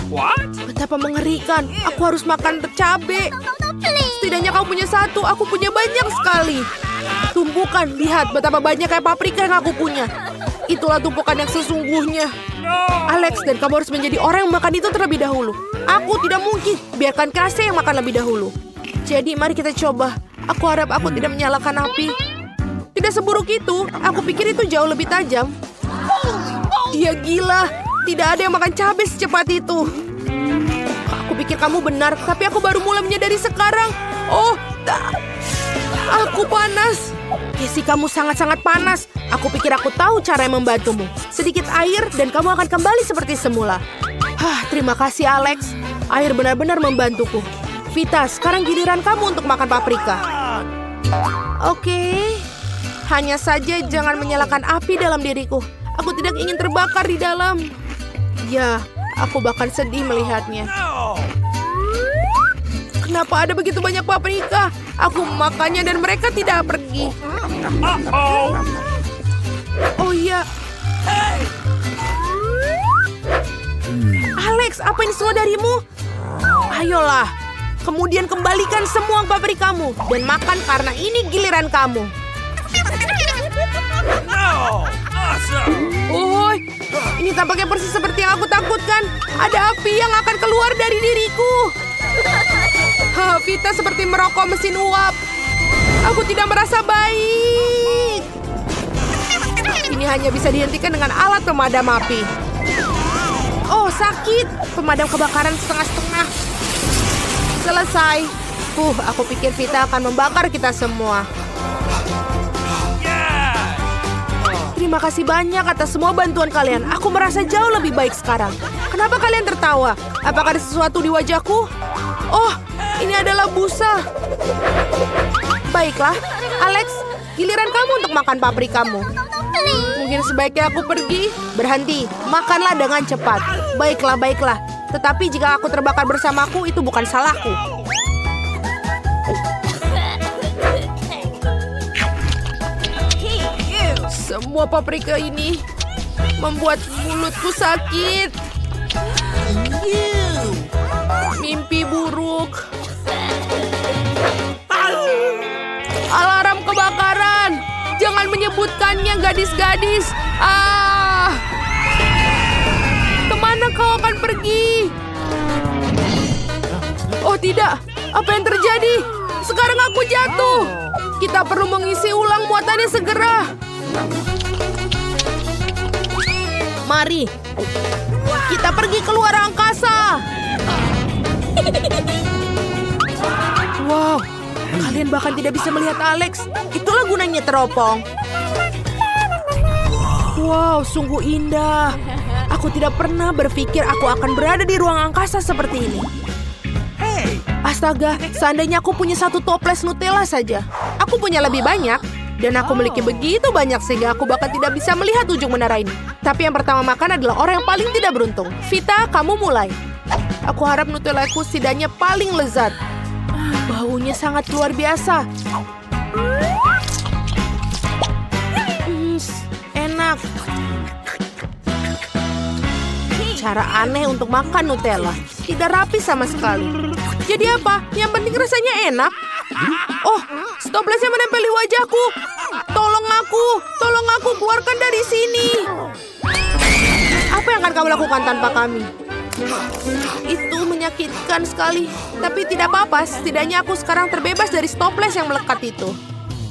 What? Betapa mengerikan. Aku harus makan cabai. Setidaknya kau punya satu, aku punya banyak sekali. Tumpukan, lihat betapa banyak kayak paprika yang aku punya. Itulah tumpukan yang sesungguhnya. Alex, dan kamu harus menjadi orang yang makan itu terlebih dahulu. Aku tidak mungkin, biarkan Casey yang makan lebih dahulu. Jadi mari kita coba. Aku harap aku tidak menyalakan api. Tidak seburuk itu, aku pikir itu jauh lebih tajam. Dia gila, tidak ada yang makan cabai secepat itu. Aku pikir kamu benar, tapi aku baru mulai menyadari sekarang. Aku panas. Casey, kamu sangat-sangat panas. Aku pikir aku tahu cara yang membantumu. Sedikit air dan kamu akan kembali seperti semula. Terima kasih Alex. Air benar-benar membantuku. Vita, sekarang giliran kamu untuk makan paprika. Oke. Hanya saja jangan menyalakan api dalam diriku. Aku tidak ingin terbakar di dalam. Ya, aku bahkan sedih melihatnya. Kenapa ada begitu banyak paprika? Aku memakannya dan mereka tidak pergi. Oh iya. Alex, apa ini semua darimu? Ayolah. Kemudian kembalikan semua paprikamu dan makan karena ini giliran kamu. Ini tampaknya persis seperti yang aku takutkan. Ada api yang akan keluar dari diriku. Vita seperti merokok mesin uap. Aku tidak merasa baik. Ini hanya bisa dihentikan dengan alat pemadam api. Oh, sakit. Pemadam kebakaran setengah-setengah. Selesai. Aku pikir Vita akan membakar kita semua. Terima kasih banyak atas semua bantuan kalian. Aku merasa jauh lebih baik sekarang. Kenapa kalian tertawa? Apakah ada sesuatu di wajahku? Oh, ini adalah busa. Baiklah, Alex, giliran kamu untuk makan paprikamu. Mungkin sebaiknya aku pergi. Berhenti, makanlah dengan cepat. Baiklah. Tetapi jika aku terbakar bersamaku, itu bukan salahku. Semua paprika ini membuat mulutku sakit. Mimpi buruk. Alarm kebakaran. Jangan menyebutkannya, gadis-gadis. Kemana kau akan pergi? Oh tidak, apa yang terjadi? Sekarang aku jatuh. Kita perlu mengisi ulang muatannya segera. Mari, kita pergi keluar angkasa. Wow, kalian bahkan tidak bisa melihat Alex. Itulah gunanya teropong. Wow, sungguh indah. Aku tidak pernah berpikir aku akan berada di ruang angkasa seperti ini. Astaga, seandainya aku punya satu toples Nutella saja. Aku punya lebih banyak. Dan aku memiliki begitu banyak sehingga aku bahkan tidak bisa melihat ujung menara ini. Tapi yang pertama makan adalah orang yang paling tidak beruntung. Vita, kamu mulai. Aku harap Nutellaku setidaknya paling lezat. Baunya sangat luar biasa. Enak. Cara aneh untuk makan Nutella. Tidak rapi sama sekali. Jadi apa? Yang penting rasanya enak. Oh, stoplesnya menempel di wajahku. Tolong aku keluarkan dari sini. Apa yang akan kamu lakukan tanpa kami? Itu menyakitkan sekali. Tapi tidak apa-apa, setidaknya aku sekarang terbebas dari stoples yang melekat itu.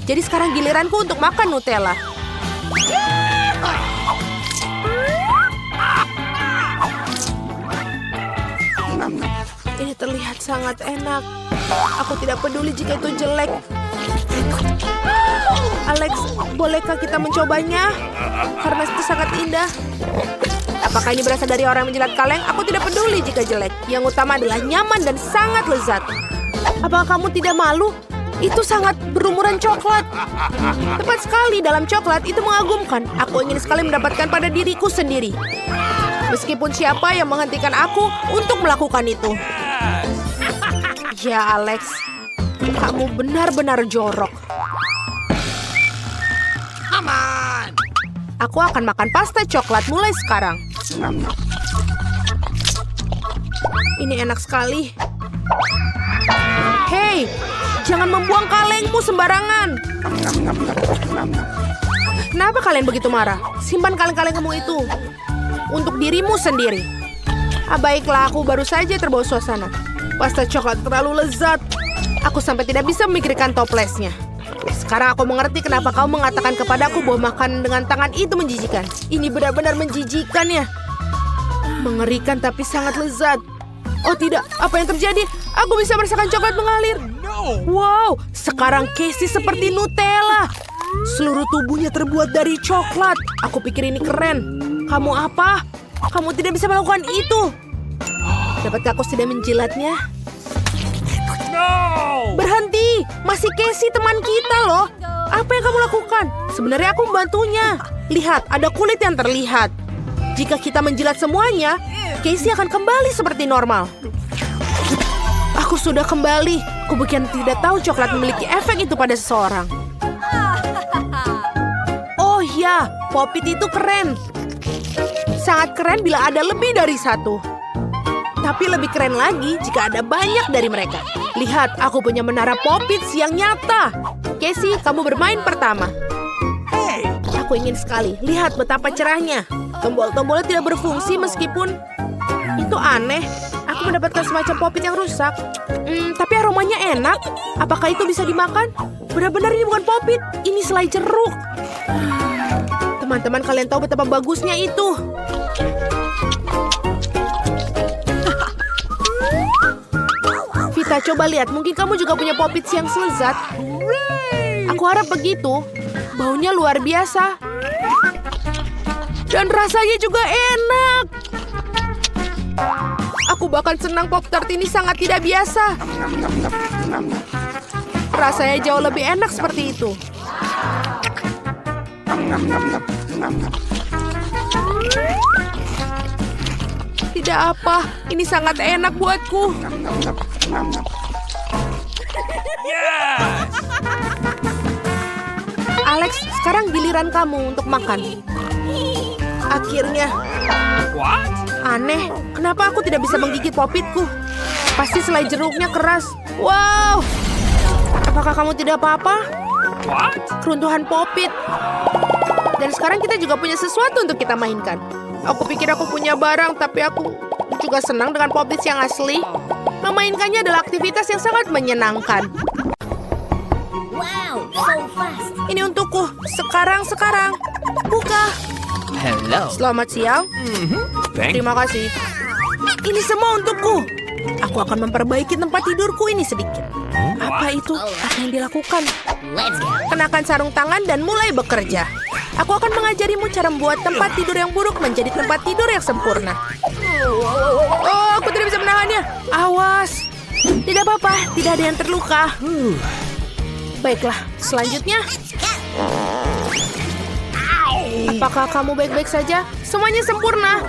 Jadi sekarang giliranku untuk makan Nutella. Ini terlihat sangat enak. Aku tidak peduli jika itu jelek. Alex, bolehkah kita mencobanya? Karena itu sangat indah. Apakah ini berasal dari orang yang menjilat kaleng? Aku tidak peduli jika jelek. Yang utama adalah nyaman dan sangat lezat. Apakah kamu tidak malu? Itu sangat berumuran coklat. Tepat sekali, dalam coklat itu mengagumkan. Aku ingin sekali mendapatkan pada diriku sendiri. Meskipun siapa yang menghentikan aku untuk melakukan itu. Ya, Alex. Kamu benar-benar jorok. Aku akan makan pasta coklat mulai sekarang. Ini enak sekali. Hei, jangan membuang kalengmu sembarangan. Kenapa kalian begitu marah? Simpan kaleng-kalengmu itu untuk dirimu sendiri. Baiklah, aku baru saja terbawa suasana. Pasta coklat terlalu lezat. Aku sampai tidak bisa memikirkan toplesnya. Sekarang aku mengerti kenapa kau mengatakan kepadaku bahwa makan dengan tangan itu menjijikan. Ini benar-benar menjijikan ya. Mengerikan tapi sangat lezat. Oh tidak, apa yang terjadi? Aku bisa merasakan coklat mengalir. Wow, sekarang Casey seperti Nutella. Seluruh tubuhnya terbuat dari coklat. Aku pikir ini keren. Kamu apa? Kamu tidak bisa melakukan itu. Dapatkah aku sudah menjilatnya? Berhenti! Masih Casey teman kita loh. Apa yang kamu lakukan? Sebenarnya aku membantunya. Lihat, ada kulit yang terlihat. Jika kita menjilat semuanya, Casey akan kembali seperti normal. Aku sudah kembali. Aku bukan tidak tahu coklat memiliki efek itu pada seseorang. Oh ya, Pop-It itu keren. Sangat keren bila ada lebih dari satu. Tapi lebih keren lagi jika ada banyak dari mereka. Lihat, aku punya menara Pop-Its yang nyata. Casey, kamu bermain pertama. Aku ingin sekali. Lihat betapa cerahnya. Tombol-tombolnya tidak berfungsi meskipun itu aneh. Aku mendapatkan semacam Pop-It yang rusak. Tapi aromanya enak. Apakah itu bisa dimakan? Benar-benar ini bukan Pop-It. Ini selai jeruk. Teman-teman, kalian tahu betapa bagusnya itu. Vita, coba lihat. Mungkin kamu juga punya Pop-Its yang selezat. Aku harap begitu. Baunya luar biasa. Dan rasanya juga enak. Aku bahkan senang Pop-Tart ini sangat tidak biasa. Rasanya jauh lebih enak seperti itu. Tidak apa, ini sangat enak buatku. Alex, sekarang giliran kamu untuk makan. Akhirnya. Aneh, kenapa aku tidak bisa menggigit Pop-Itku? Pasti selai jeruknya keras. Wow! Apakah kamu tidak apa-apa? Keruntuhan Pop-It. Dan sekarang kita juga punya sesuatu untuk kita mainkan. Aku pikir aku punya barang, tapi aku juga senang dengan Pop-It yang asli. Memainkannya adalah aktivitas yang sangat menyenangkan. Wow, so fast. Ini untukku. Sekarang. Buka. Hello. Selamat siang. Terima kasih. Ini semua untukku. Aku akan memperbaiki tempat tidurku ini sedikit. Apa itu? Apa yang dilakukan? Let's go. Kenakan sarung tangan dan mulai bekerja. Aku akan mengajarimu cara membuat tempat tidur yang buruk menjadi tempat tidur yang sempurna. Oh, aku tidak bisa menahannya. Awas. Tidak apa-apa, tidak ada yang terluka. Baiklah, selanjutnya. Apakah kamu baik-baik saja? Semuanya sempurna.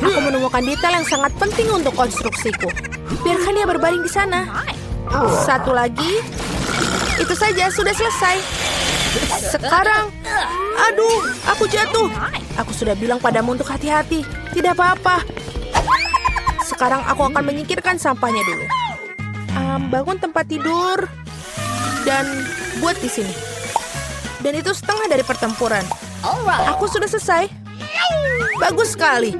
Aku menemukan detail yang sangat penting untuk konstruksiku. Biarkan dia berbaring di sana. Satu lagi. Itu saja, sudah selesai. Sekarang, aduh, aku jatuh. Aku sudah bilang padamu untuk hati-hati. Tidak apa-apa. Sekarang aku akan menyingkirkan sampahnya dulu. Bangun tempat tidur dan buat di sini. Dan itu setengah dari pertempuran. Alright. Aku sudah selesai. Bagus sekali.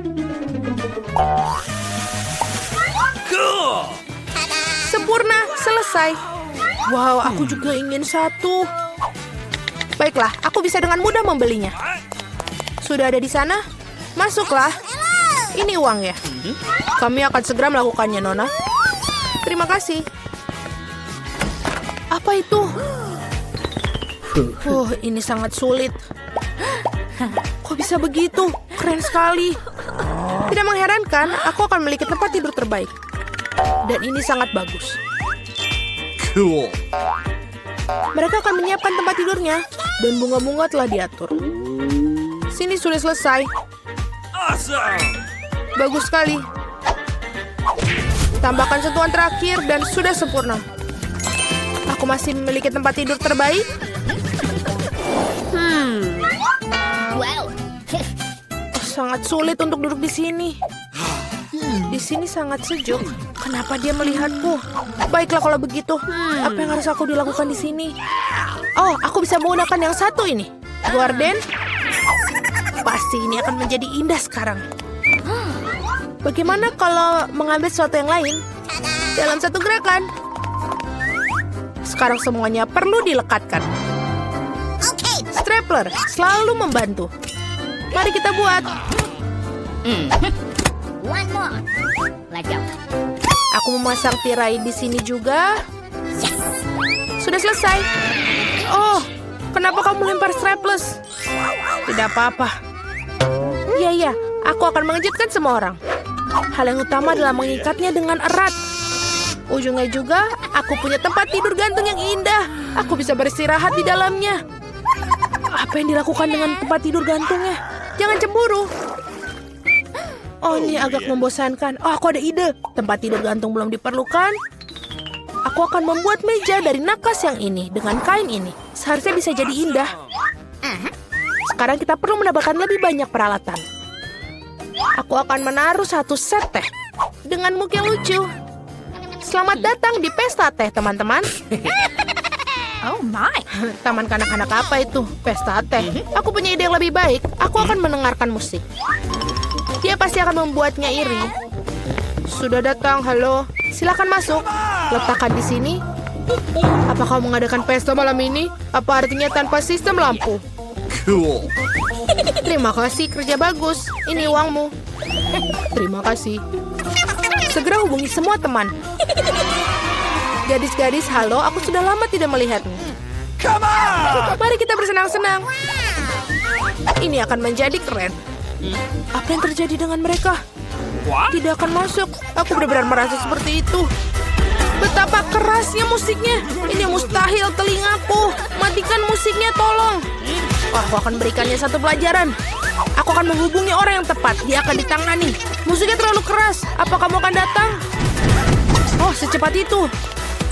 Cool. Sempurna, selesai. Wow, aku juga ingin satu. Baiklah, aku bisa dengan mudah membelinya. Sudah ada di sana? Masuklah. Ini uang ya. Kami akan segera melakukannya, Nona. Terima kasih. Apa itu? Ini sangat sulit. Kok bisa begitu? Keren sekali. Tidak mengherankan, aku akan memiliki tempat tidur terbaik. Dan ini sangat bagus. Cool. Mereka akan menyiapkan tempat tidurnya. Dan bunga-bunga telah diatur. Sini sudah selesai. Awesome. Bagus sekali. Tambahkan sentuhan terakhir dan sudah sempurna. Aku masih memiliki tempat tidur terbaik. Wow. Sangat sulit untuk duduk di sini. Di sini sangat sejuk. Kenapa dia melihatku? Baiklah kalau begitu. Apa yang harus aku dilakukan di sini? Oh, aku bisa menggunakan yang satu ini. Gorden. Pasti ini akan menjadi indah sekarang. Bagaimana kalau mengambil sesuatu yang lain dalam satu gerakan? Sekarang semuanya perlu dilekatkan. Okay. Stapler selalu membantu. Mari kita buat. One more. Let's go. Aku memasang tirai di sini juga. Sudah selesai. Oh, kenapa kamu lempar strapless? Tidak apa-apa. Iya, aku akan mengejutkan semua orang. Hal yang utama adalah mengikatnya dengan erat. Ujungnya juga, aku punya tempat tidur gantung yang indah. Aku bisa beristirahat di dalamnya. Apa yang dilakukan dengan tempat tidur gantungnya? Jangan cemburu. Oh, ini agak membosankan. Oh, aku ada ide. Tempat tidur gantung belum diperlukan. Aku akan membuat meja dari nakas yang ini dengan kain ini. Seharusnya bisa jadi indah. Sekarang kita perlu mendapatkan lebih banyak peralatan. Aku akan menaruh satu set teh dengan mug yang lucu. Selamat datang di pesta teh, teman-teman. Oh my. Taman kanak-kanak apa itu? Pesta teh. Aku punya ide yang lebih baik. Aku akan mendengarkan musik. Dia pasti akan membuatnya iri. Sudah datang, halo. Silakan masuk. Letakkan di sini. Apa kau mengadakan pesta malam ini? Apa artinya tanpa sistem lampu? Cool. Terima kasih, kerja bagus. Ini uangmu. Terima kasih. Segera hubungi semua teman. Gadis-gadis, halo. Aku sudah lama tidak melihatmu. Come on. Mari kita bersenang-senang. Ini akan menjadi keren. Apa yang terjadi dengan mereka? What? Tidak akan masuk. Aku benar-benar merasa seperti itu. Betapa kerasnya musiknya. Ini mustahil telingaku. Matikan musiknya, tolong. Aku akan berikannya satu pelajaran. Aku akan menghubungi orang yang tepat. Dia akan ditangani. Musiknya terlalu keras. Apa kamu akan datang? Oh, secepat itu.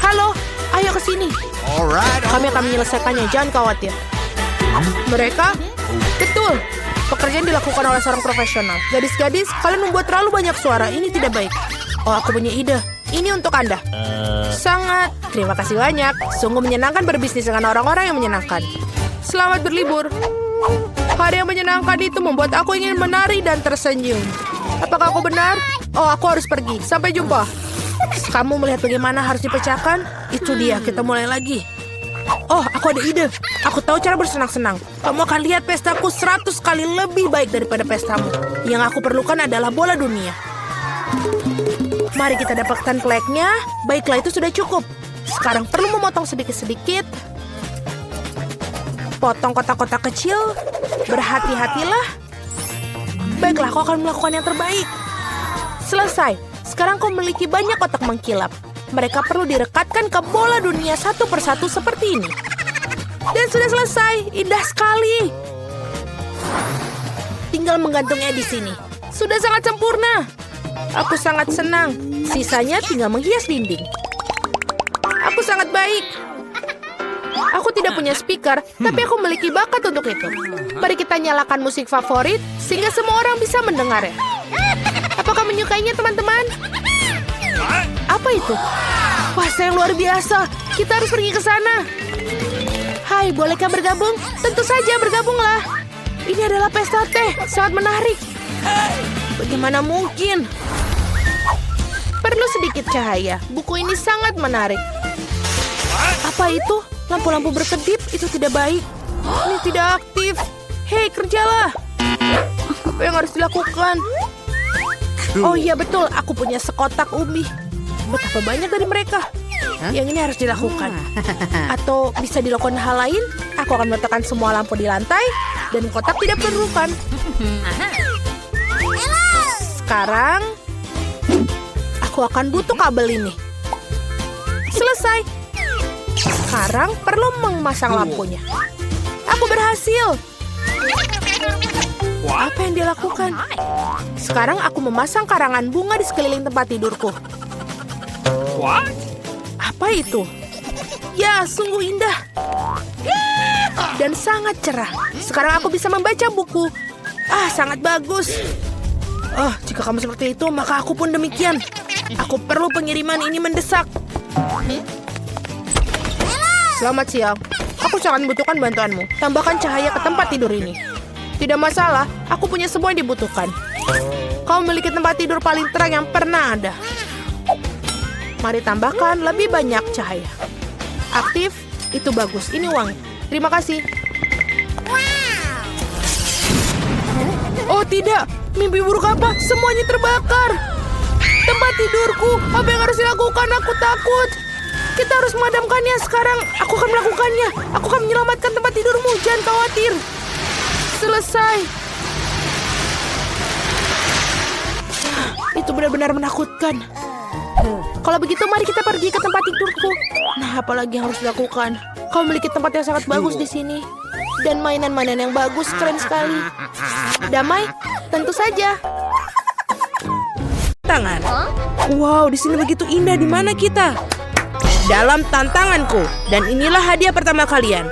Halo, ayo ke sini. Alright. Kami akan menyelesaikannya, jangan khawatir. Mereka? Betul. Pekerjaan dilakukan oleh seorang profesional. Gadis-gadis, kalian membuat terlalu banyak suara. Ini tidak baik. Oh, aku punya ide. Ini untuk Anda. Sangat. Terima kasih banyak. Sungguh menyenangkan berbisnis dengan orang-orang yang menyenangkan. Selamat berlibur. Hari yang menyenangkan itu membuat aku ingin menari dan tersenyum. Apakah aku benar? Oh, aku harus pergi. Sampai jumpa. Kamu melihat bagaimana harus dipecahkan? Itu dia, kita mulai lagi. Oh, aku ada ide. Aku tahu cara bersenang-senang. Kamu akan lihat pestaku 100 kali lebih baik daripada pestamu. Yang aku perlukan adalah bola dunia. Mari kita dapatkan flagnya. Baiklah, itu sudah cukup. Sekarang perlu memotong sedikit-sedikit. Potong kotak-kotak kecil. Berhati-hatilah. Baiklah, kau akan melakukan yang terbaik. Selesai. Sekarang kau memiliki banyak kotak mengkilap. Mereka perlu direkatkan ke bola dunia satu persatu seperti ini. Dan sudah selesai. Indah sekali. Tinggal menggantungnya di sini. Sudah sangat sempurna. Aku sangat senang. Sisanya tinggal menghias dinding. Aku sangat baik. Aku tidak punya speaker, tapi aku memiliki bakat untuk itu. Mari kita nyalakan musik favorit, sehingga semua orang bisa mendengarnya. Apakah menyukainya, teman-teman? Apa itu? Pesta yang luar biasa. Kita harus pergi ke sana. Hai, bolehkah bergabung? Tentu saja, bergabunglah. Ini adalah pesta teh, sangat menarik. Bagaimana mungkin? Perlu sedikit cahaya. Buku ini sangat menarik. Apa itu? Lampu-lampu berkedip, itu tidak baik. Ini tidak aktif. Hei, kerjalah. Apa yang harus dilakukan? Oh iya betul, aku punya sekotak ubi. Betapa banyak dari mereka. Yang ini harus dilakukan. Atau bisa dilakukan hal lain. Aku akan meletakkan semua lampu di lantai. Dan kotak tidak perlukan. Sekarang aku akan butuh kabel ini. Selesai. Sekarang perlu memasang lampunya. Aku berhasil. Apa yang dia lakukan? Sekarang aku memasang karangan bunga di sekeliling tempat tidurku. Apa itu? Ya, sungguh indah. Dan sangat cerah. Sekarang aku bisa membaca buku. Sangat bagus. Jika kamu seperti itu, maka aku pun demikian. Aku perlu pengiriman ini mendesak. Selamat siang. Aku sangat membutuhkan bantuanmu. Tambahkan cahaya ke tempat tidur ini. Tidak masalah, aku punya semua yang dibutuhkan. Kau memiliki tempat tidur paling terang yang pernah ada. Mari tambahkan lebih banyak cahaya. Aktif, itu bagus. Ini uang. Terima kasih. Oh tidak, mimpi buruk apa? Semuanya terbakar. Tempat tidurku, apa yang harus dilakukan? Aku takut. Kita harus memadamkannya sekarang. Aku akan melakukannya. Aku akan menyelamatkan tempat tidurmu. Jangan khawatir. Selesai. Itu benar-benar menakutkan. Kalau begitu, mari kita pergi ke tempat tidurku. Nah, apalagi yang harus dilakukan? Kau memiliki tempat yang sangat bagus di sini. Dan mainan-mainan yang bagus, keren sekali. Damai? Tentu saja. Tangan. Wow, di sini begitu indah. Di mana kita? Dalam tantanganku. Dan inilah hadiah pertama kalian.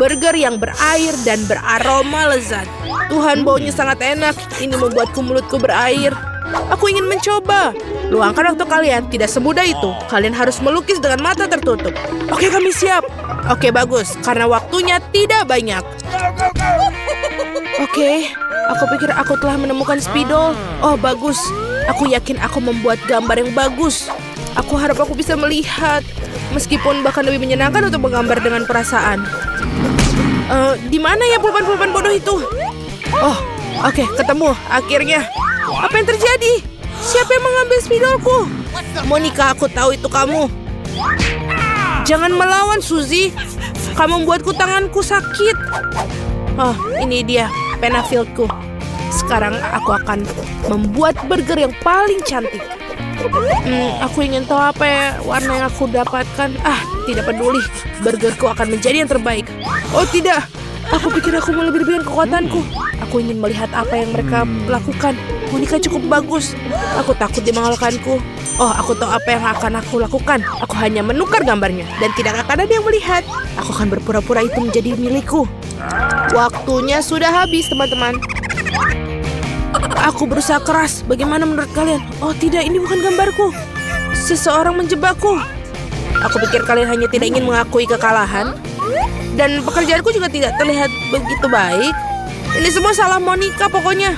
Burger yang berair dan beraroma lezat. Tuhan, baunya sangat enak. Ini membuatku mulutku berair. Aku ingin mencoba. Luangkan waktu kalian. Tidak semudah itu. Kalian harus melukis dengan mata tertutup. Oke, kami siap. Oke, bagus. Karena waktunya tidak banyak. Oke, aku pikir aku telah menemukan spidol. Oh, bagus. Aku yakin aku membuat gambar yang bagus. Aku harap aku bisa melihat. Meskipun bahkan lebih menyenangkan untuk menggambar dengan perasaan. Di mana ya pulpen-pulpen bodoh itu? Oh, oke, ketemu. Akhirnya. Apa yang terjadi? Siapa yang mengambil spidolku? Monica, aku tahu itu kamu. Jangan melawan, Suzy. Kamu membuatku tanganku sakit. Oh, ini dia pena fieldku. Sekarang aku akan membuat burger yang paling cantik. Aku ingin tahu apa ya warna yang aku dapatkan. Tidak peduli. Burgerku akan menjadi yang terbaik. Oh tidak, aku pikir aku melebih-lebihkan kekuatanku. Aku ingin melihat apa yang mereka lakukan. Monica cukup bagus. Aku takut dia mengalahkanku. Oh, aku tahu apa yang akan aku lakukan. Aku hanya menukar gambarnya dan tidak akan ada yang melihat. Aku akan berpura-pura itu menjadi milikku. Waktunya sudah habis, teman-teman. Aku berusaha keras. Bagaimana menurut kalian? Oh tidak, ini bukan gambarku. Seseorang menjebakku. Aku pikir kalian hanya tidak ingin mengakui kekalahan. Dan pekerjaanku juga tidak terlihat begitu baik. Ini semua salah Monica pokoknya.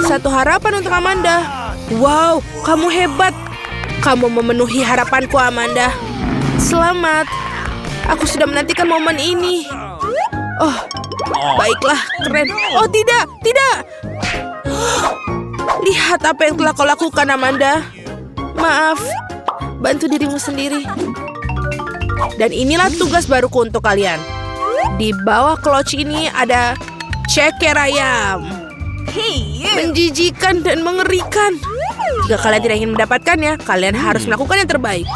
Satu harapan untuk Amanda. Wow, kamu hebat. Kamu memenuhi harapanku, Amanda. Selamat. Aku sudah menantikan momen ini. Oh, baiklah, keren. Oh tidak, tidak. Lihat apa yang telah kau lakukan, Amanda. Maaf, bantu dirimu sendiri. Dan inilah tugas baruku untuk kalian. Di bawah clutch ini ada ceker ayam. Menjijikan dan mengerikan. Jika kalian tidak ingin mendapatkannya, kalian harus melakukan yang terbaik.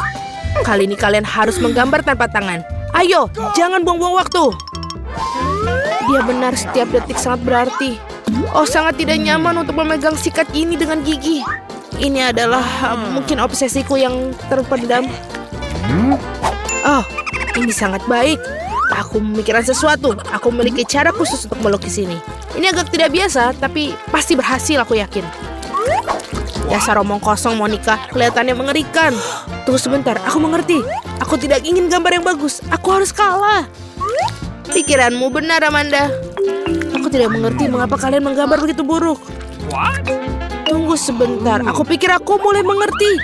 Kali ini kalian harus menggambar tanpa tangan. Ayo, jangan buang-buang waktu. Dia benar, setiap detik sangat berarti. Oh, sangat tidak nyaman untuk memegang sikat ini dengan gigi. Ini adalah mungkin obsesiku yang terpendam. Oh, ini sangat baik. Aku memikirkan sesuatu. Aku memiliki cara khusus untuk melukis ini. Ini agak tidak biasa, tapi pasti berhasil, aku yakin. Dasar omong kosong, Monica. Kelihatannya mengerikan. Tunggu sebentar, aku mengerti. Aku tidak ingin gambar yang bagus. Aku harus kalah. Pikiranmu benar, Amanda. Aku tidak mengerti mengapa kalian menggambar begitu buruk. Tunggu sebentar, aku pikir aku mulai mengerti.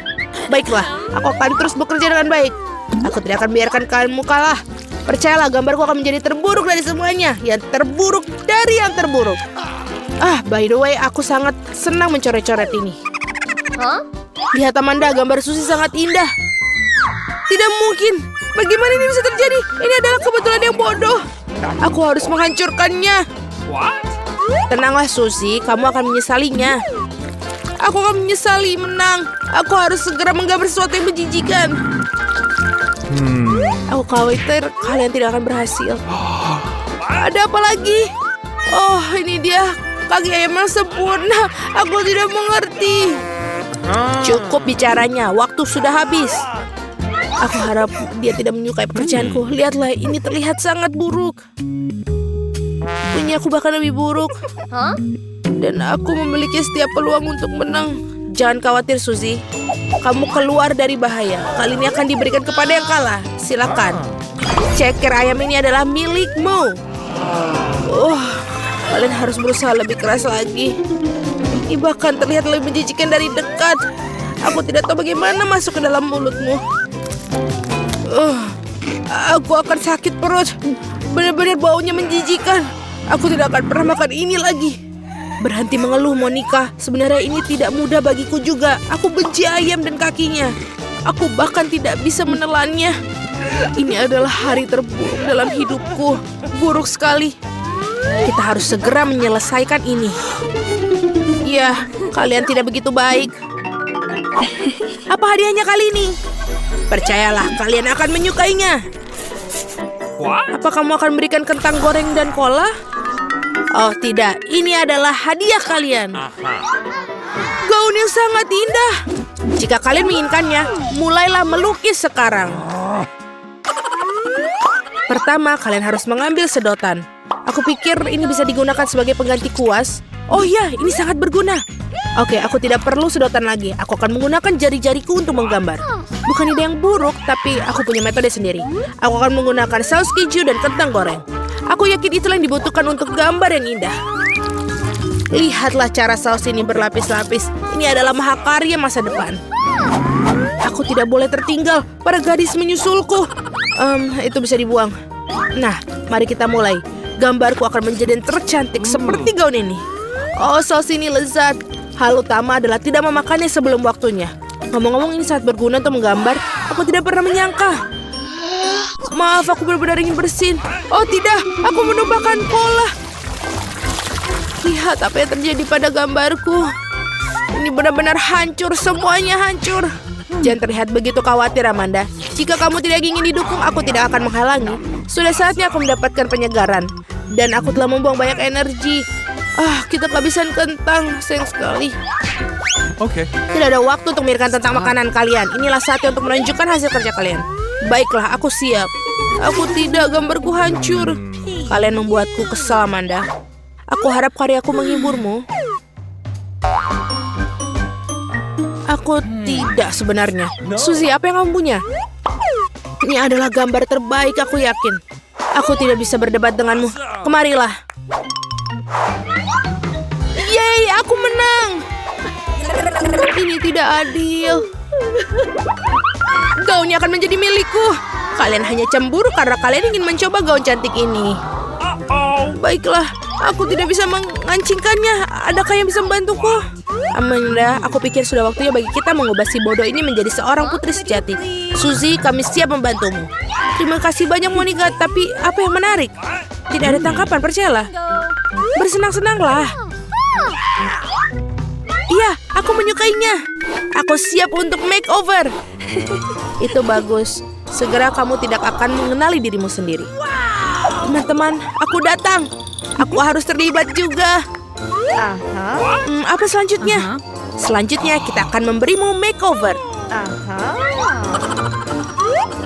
Baiklah, aku akan terus bekerja dengan baik. Aku tidak akan biarkan kalian kalah. Percayalah, gambarku akan menjadi terburuk dari semuanya. Yang terburuk dari yang terburuk. By the way, aku sangat senang mencoret-coret ini. Lihat, Amanda, gambar Suzy sangat indah. Tidak mungkin. Bagaimana ini bisa terjadi? Ini adalah kebetulan yang bodoh. Aku harus menghancurkannya. Tenanglah, Suzy, kamu akan menyesalinya. Aku akan menyesali menang. Aku harus segera menggambar sesuatu yang menjijikan. Aku khawatir kalian tidak akan berhasil. Ada apa lagi? Oh, ini dia. Kaki ayam yang sempurna. Aku tidak mengerti. Cukup bicaranya. Waktu sudah habis. Aku harap dia tidak menyukai pekerjaanku. Lihatlah, ini terlihat sangat buruk. Punya aku bahkan lebih buruk. Dan aku memiliki setiap peluang untuk menang. Jangan khawatir, Suzy. Kamu keluar dari bahaya. Kali ini akan diberikan kepada yang kalah. Silakan. Ceker ayam ini adalah milikmu. Kalian harus berusaha lebih keras lagi. Ini bahkan terlihat lebih menjijikan dari dekat. Aku tidak tahu bagaimana masuk ke dalam mulutmu. Aku akan sakit perut. Benar-benar baunya menjijikan. Aku tidak akan pernah makan ini lagi. Berhenti mengeluh, Monica. Sebenarnya ini tidak mudah bagiku juga. Aku benci ayam dan kakinya. Aku bahkan tidak bisa menelannya. Ini adalah hari terburuk dalam hidupku. Buruk sekali. Kita harus segera menyelesaikan ini. Ya, kalian tidak begitu baik. Apa hadiahnya kali ini? Percayalah, kalian akan menyukainya. Apa kamu akan berikan kentang goreng dan cola? Oh tidak, ini adalah hadiah kalian. Gaun yang sangat indah. Jika kalian menginginkannya, mulailah melukis sekarang. Pertama, kalian harus mengambil sedotan. Aku pikir ini bisa digunakan sebagai pengganti kuas. Oh ya, ini sangat berguna. Oke, aku tidak perlu sedotan lagi. Aku akan menggunakan jari-jariku untuk menggambar. Bukan ide yang buruk, tapi aku punya metode sendiri. Aku akan menggunakan saus keju dan kentang goreng. Aku yakin itulah yang dibutuhkan untuk gambar yang indah. Lihatlah cara saus ini berlapis-lapis. Ini adalah mahakarya masa depan. Aku tidak boleh tertinggal. Para gadis menyusulku. Itu bisa dibuang. Nah, mari kita mulai. Gambarku akan menjadi yang tercantik seperti gaun ini. Oh, saus ini lezat. Hal utama adalah tidak memakannya sebelum waktunya. Ngomong-ngomong, ini sangat berguna untuk menggambar. Aku tidak pernah menyangka. Maaf, aku benar-benar ingin bersin. Oh tidak, aku menumpahkan cola. Lihat apa yang terjadi pada gambarku. Ini benar-benar hancur, semuanya hancur. Jangan terlihat begitu khawatir, Amanda. Jika kamu tidak ingin didukung, aku tidak akan menghalangi. Sudah saatnya aku mendapatkan penyegaran. Dan aku telah membuang banyak energi. Kita kehabisan kentang, sayang sekali. Okay. Tidak ada waktu untuk memikirkan tentang makanan kalian. Inilah saatnya untuk menunjukkan hasil kerja kalian. Baiklah, aku siap. Aku tidak, gambarku hancur. Kalian membuatku kesal, Amanda. Aku harap karyaku menghiburmu. Aku tidak sebenarnya. Suzy, apa yang kamu punya? Ini adalah gambar terbaik, aku yakin. Aku tidak bisa berdebat denganmu. Kemarilah. Yeay, aku menang. Ini tidak adil. Gaunnya akan menjadi milikku. Kalian hanya cemburu karena kalian ingin mencoba gaun cantik ini. Baiklah, aku tidak bisa mengancingkannya. Adakah yang bisa membantuku? Amanda, aku pikir sudah waktunya bagi kita mengubah si bodoh ini menjadi seorang putri sejati. Suzy, kami siap membantumu. Terima kasih banyak, Monica. Tapi apa yang menarik? Tidak ada tangkapan, percayalah. Bersenang-senanglah. Iya, aku menyukainya. Aku siap untuk makeover. Itu bagus. Segera kamu tidak akan mengenali dirimu sendiri. Teman-teman, aku datang. Aku harus terlibat juga. Apa selanjutnya? Selanjutnya kita akan memberimu makeover.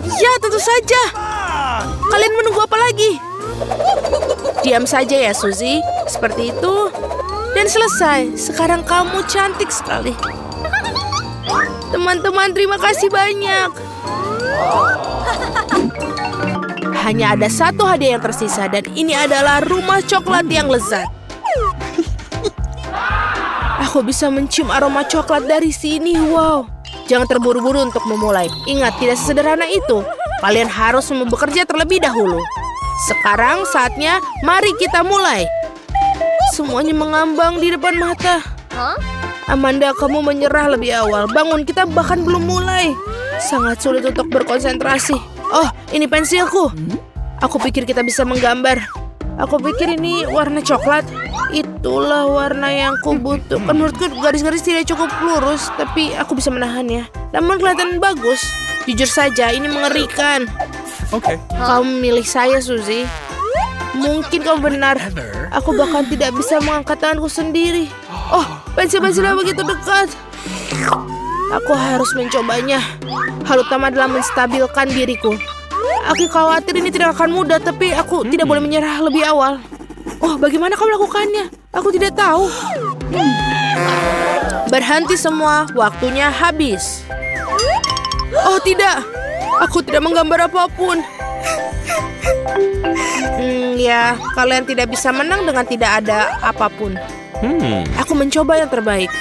Ya, tentu saja. Kalian menunggu apa lagi? Diam saja ya, Suzy. Seperti itu. Dan selesai. Sekarang kamu cantik sekali. Teman-teman, terima kasih banyak. Hanya ada satu hadiah yang tersisa dan ini adalah rumah coklat yang lezat. Aku bisa mencium aroma coklat dari sini. Wow. Jangan terburu-buru untuk memulai. Ingat, tidak sesederhana itu. Kalian harus bekerja terlebih dahulu. Sekarang saatnya, mari kita mulai. Semuanya mengambang di depan mata. Amanda, kamu menyerah lebih awal. Bangun, kita bahkan belum mulai. Sangat sulit untuk berkonsentrasi. Oh, ini pensilku. Aku pikir kita bisa menggambar. Aku pikir ini warna coklat. Itulah warna yang ku butuhkan. Menurutku garis-garis tidak cukup lurus, tapi aku bisa menahannya. Namun kelihatan bagus. Jujur saja, ini mengerikan. Okay. Kamu milih saya, Suzy. Mungkin kau benar. Aku bahkan tidak bisa mengangkat tanganku sendiri. Oh, pensil-pensilnya begitu dekat. Aku harus mencobanya. Hal utama adalah menstabilkan diriku. Aku khawatir ini tidak akan mudah, tapi aku tidak boleh menyerah lebih awal. Oh, bagaimana kau melakukannya? Aku tidak tahu. Berhenti semua, waktunya habis. Oh tidak, aku tidak menggambar apapun. Ya, kalian tidak bisa menang dengan tidak ada apapun. Aku mencoba yang terbaik.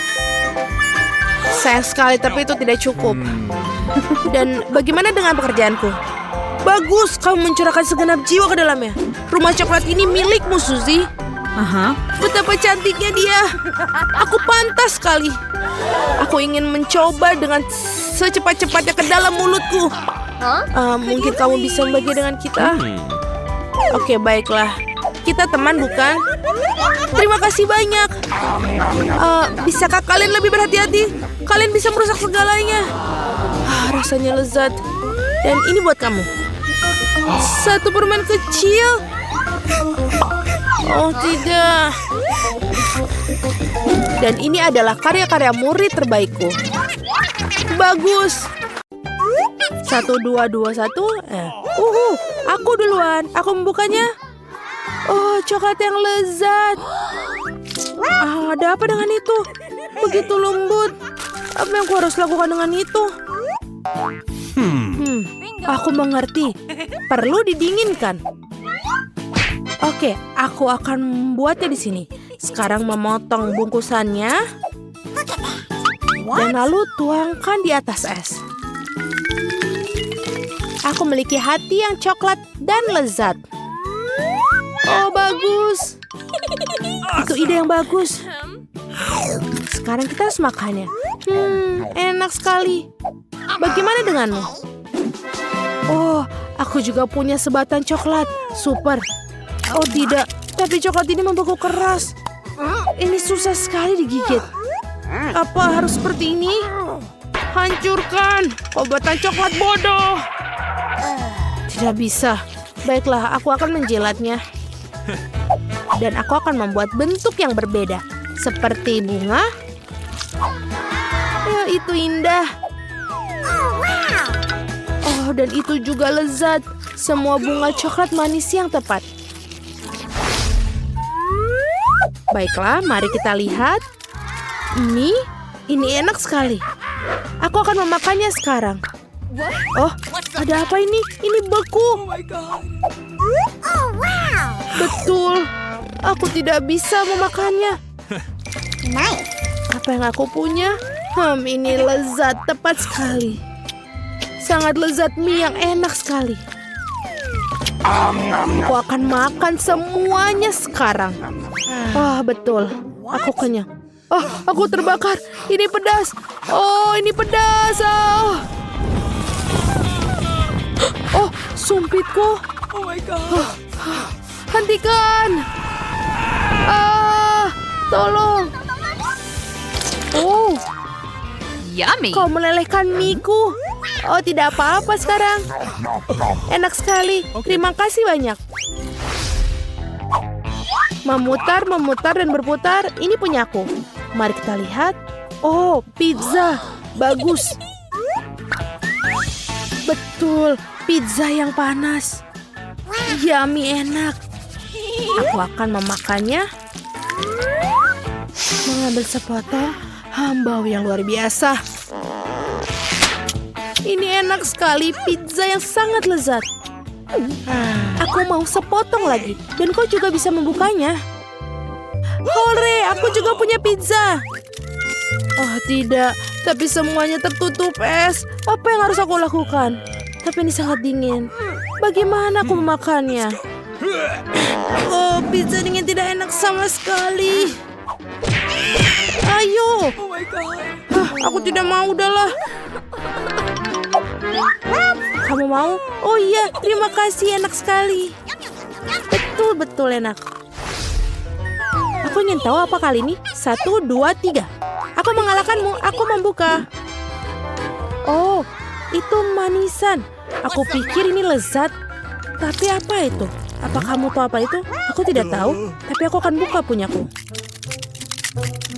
Sayang sekali, tapi itu tidak cukup. Dan bagaimana dengan pekerjaanku? Bagus, kamu mencurahkan segenap jiwa ke dalamnya. Rumah coklat ini milikmu, Suzy. Betapa cantiknya dia. Aku pantas sekali. Aku ingin mencoba dengan secepat-cepatnya ke dalam mulutku. Mungkin kamu bisa membagi dengan kita. Oke, baiklah. Kita teman, bukan? Terima kasih banyak. Bisakah kalian lebih berhati-hati? Kalian bisa merusak segalanya. Rasanya lezat. Dan ini buat kamu. Satu permen kecil. Oh tidak. Dan ini adalah karya-karya murid terbaikku. Bagus. 1, 2, 2, 1. Aku duluan. Aku membukanya. Oh, coklat yang lezat. Ada apa dengan itu? Begitu lembut. Apa yang aku harus lakukan dengan itu? Aku mengerti. Perlu didinginkan. Oke, aku akan membuatnya di sini. Sekarang memotong bungkusannya. Dan lalu tuangkan di atas es. Aku memiliki hati yang coklat dan lezat. Oh, bagus. Itu ide yang bagus. Sekarang kita harus makannya. Enak sekali. Bagaimana denganmu? Oh, aku juga punya sebatan coklat. Super. Oh tidak, tapi coklat ini membeku keras. Ini susah sekali digigit. Apa harus seperti ini? Hancurkan. Obatan coklat bodoh. Tidak bisa. Baiklah, aku akan menjilatnya. Dan aku akan membuat bentuk yang berbeda. Seperti bunga. Ya, itu indah. Oh, dan itu juga lezat. Semua bunga coklat manis yang tepat. Baiklah, mari kita lihat. Ini enak sekali. Aku akan memakannya sekarang. Oh, ada apa ini? Ini beku. Betul. Aku tidak bisa memakannya. Apa yang aku punya? Ini lezat, tepat sekali. Sangat lezat mie yang enak sekali. Aku akan makan semuanya sekarang. Wah, betul. Aku kenyang. Oh, aku terbakar. Ini pedas. Oh, ini pedas. Oh, sumpitku. Hentikan. Tolong. Oh, Yummy. kau melelehkan miku. Oh, tidak apa-apa sekarang. Enak sekali. Terima kasih banyak. Memutar, memutar, dan berputar. Ini punyaku. Mari kita lihat. Oh, pizza. Bagus. Betul, pizza yang panas. Yummy, enak. Aku akan memakannya. Mengambil sepotong bau yang luar biasa. Ini enak sekali, pizza yang sangat lezat. Aku mau sepotong lagi, dan kau juga bisa membukanya. Hore, aku juga punya pizza. Oh tidak, tapi semuanya tertutup es. Apa yang harus aku lakukan? Tapi ini sangat dingin. Bagaimana aku memakannya? Oh, pizza dingin tidak enak sama sekali. Ayo. Aku tidak mau, udahlah. Kamu mau? Oh iya, terima kasih, enak sekali. Betul-betul enak. Aku ingin tahu apa kali ini. 1, 2, 3. Aku mengalahkanmu, aku membuka. Oh, itu manisan. Aku pikir ini lezat. Tapi apa itu? Apa kamu tahu apa itu? Aku tidak tahu, tapi aku akan buka punyaku.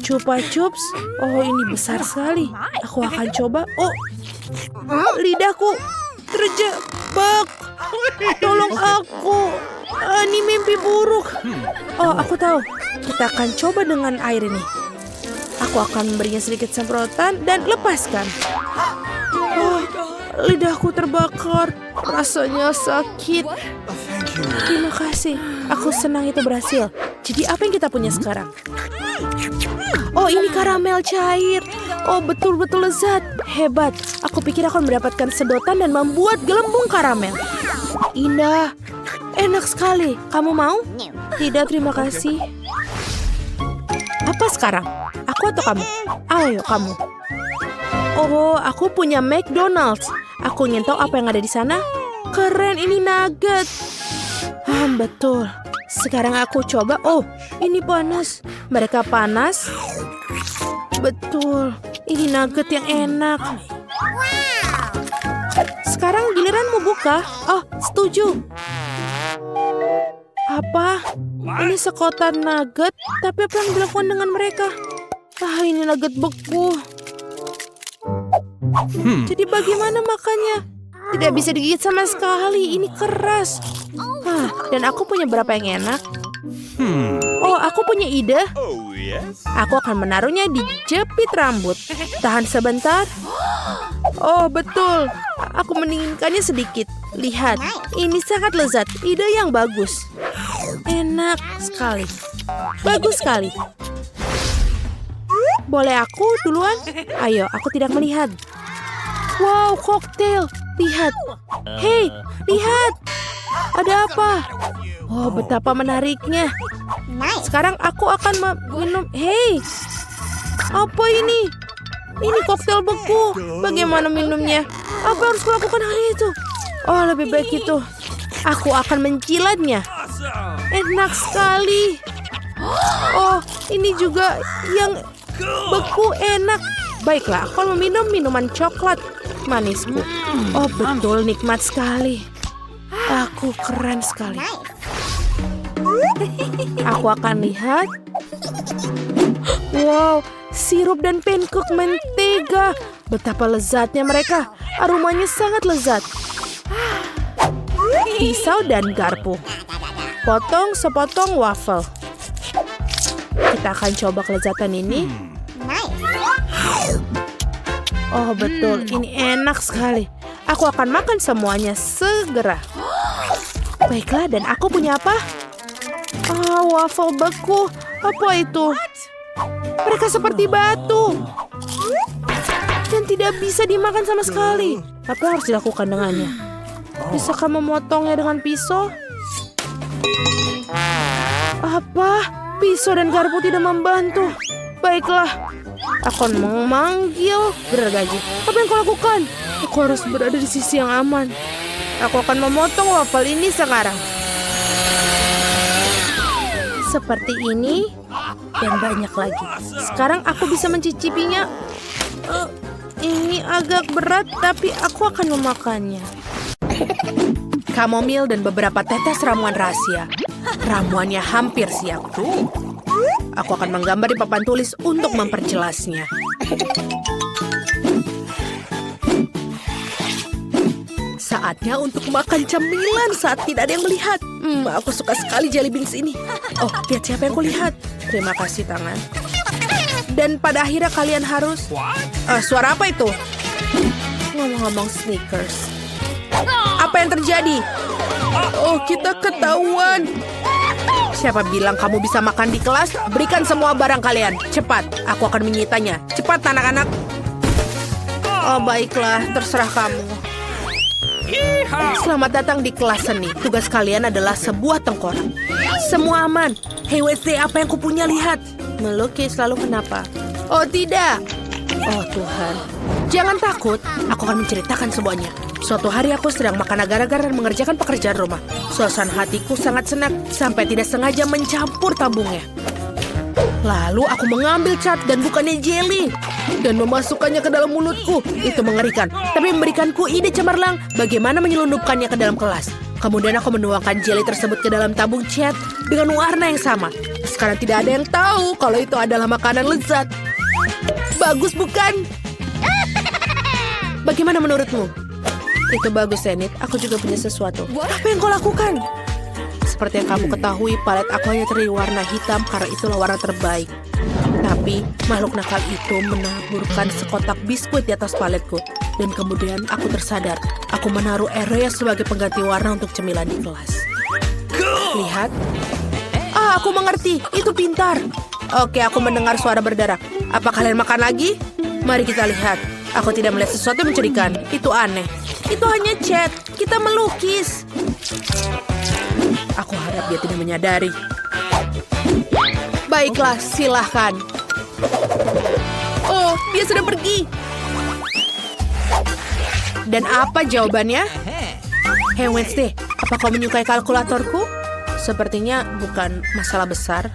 Chupa Chups. Oh, ini besar sekali. Aku akan coba. Oh, lidahku terjebak. Tolong aku. Ini mimpi buruk. Oh, aku tahu. Kita akan coba dengan air ini. Aku akan memberinya sedikit semprotan dan lepaskan. Oh, lidahku terbakar. Rasanya sakit. Terima kasih. Aku senang itu berhasil. Jadi apa yang kita punya sekarang? Oh, ini karamel cair. Oh, betul-betul lezat. Hebat. Aku pikir aku mendapatkan sedotan dan membuat gelembung karamel. Indah. Enak sekali. Kamu mau? Tidak, terima kasih. Apa sekarang? Aku atau kamu? Ayo, kamu. Oh, aku punya McDonald's. Aku ingin tahu apa yang ada di sana. Keren, ini nugget. Betul. Sekarang aku coba. Oh, ini panas. Mereka panas. Betul. Ini nugget yang enak. Sekarang giliranmu buka. Oh, setuju. Apa? Ini sekotak nugget, tapi apa yang dilakukan dengan mereka? Ini nugget beku. Jadi bagaimana makannya? Tidak bisa digigit sama sekali, ini keras. Dan aku punya berapa yang enak? Oh, aku punya ide. Oh, yes. Aku akan menaruhnya di jepit rambut. Tahan sebentar. Oh, betul. Aku menginginkannya sedikit. Lihat, ini sangat lezat. Ide yang bagus. Enak sekali. Bagus sekali. Boleh aku duluan? Ayo, aku tidak melihat. Wow, koktail. Lihat. Hei, lihat. Ada apa? Oh, betapa menariknya. Sekarang aku akan minum. Hei, apa ini? Ini koktail beku. Bagaimana minumnya? Apa yang harus kulakukan hari itu? Oh, lebih baik itu. Aku akan mencilatnya. Enak sekali. Oh, ini juga yang beku enak. Baiklah, aku akan meminum minuman coklat manisku. Oh, betul nikmat sekali. Aku keren sekali. Aku akan lihat. Wow, sirup dan pancake mentega. Betapa lezatnya mereka. Aromanya sangat lezat. Pisau dan garpu. Potong sepotong waffle. Kita akan coba kelezatan ini. Oh, betul. Ini enak sekali. Aku akan makan semuanya segera. Baiklah, dan aku punya apa? Waffle beku. Apa itu? Mereka seperti batu. Dan tidak bisa dimakan sama sekali. Apa harus dilakukan dengannya? Bisakah memotongnya dengan pisau? Apa? Pisau dan garpu tidak membantu. Baiklah. Aku akan memanggil gergaji. Apa yang kau lakukan? Aku harus berada di sisi yang aman. Aku akan memotong waffle ini sekarang. Seperti ini. Dan banyak lagi. Sekarang aku bisa mencicipinya. Ini agak berat, tapi aku akan memakannya. Kamomil dan beberapa tetes ramuan rahasia. Ramuannya hampir siap. Aku akan menggambar di papan tulis untuk memperjelasnya. Saatnya untuk makan cemilan saat tidak ada yang melihat. Aku suka sekali jelly beans ini. Oh, lihat siapa yang kulihat. Terima kasih, tangan. Dan pada akhirnya kalian harus... suara apa itu? Ngomong-ngomong Snickers. Apa yang terjadi? Oh, kita ketahuan. Siapa bilang kamu bisa makan di kelas? Berikan semua barang kalian. Cepat, aku akan menyitanya. Cepat, anak-anak. Oh, baiklah. Terserah kamu. Selamat datang di kelas seni. Tugas kalian adalah sebuah tengkorak. Semua aman. Hey Wednesday, apa yang kupunya? Lihat. Melukis, lalu kenapa? Oh, tidak. Oh, Tuhan. Jangan takut. Aku akan menceritakan semuanya. Suatu hari aku sedang makan agar-agar dan mengerjakan pekerjaan rumah. Suasana hatiku sangat senang sampai tidak sengaja mencampur tabungnya. Lalu aku mengambil cat dan bukannya jelly dan memasukkannya ke dalam mulutku. Itu mengerikan, tapi memberikanku ide cemerlang bagaimana menyelundupkannya ke dalam kelas. Kemudian aku menuangkan jelly tersebut ke dalam tabung cat dengan warna yang sama. Sekarang tidak ada yang tahu kalau itu adalah makanan lezat. Bagus bukan? Bagaimana menurutmu? Itu bagus, Zenith. Aku juga punya sesuatu. Apa yang kau lakukan? Seperti yang kamu ketahui, palet aku hanya terdiri warna hitam karena itulah warna terbaik. Tapi makhluk nakal itu menaburkan sekotak biskuit di atas paletku. Dan kemudian aku tersadar, aku menaruh area sebagai pengganti warna untuk cemilan di kelas. Lihat. Aku mengerti. Itu pintar. Oke, aku mendengar suara berdarah. Apa kalian makan lagi? Mari kita lihat. Aku tidak melihat sesuatu yang mencurigakan. Itu aneh. Itu hanya cat. Kita melukis. Aku harap dia tidak menyadari. Baiklah, silahkan. Oh, dia sudah pergi. Dan apa jawabannya? Hey Wednesday, apa kau menyukai kalkulatorku? Sepertinya bukan masalah besar.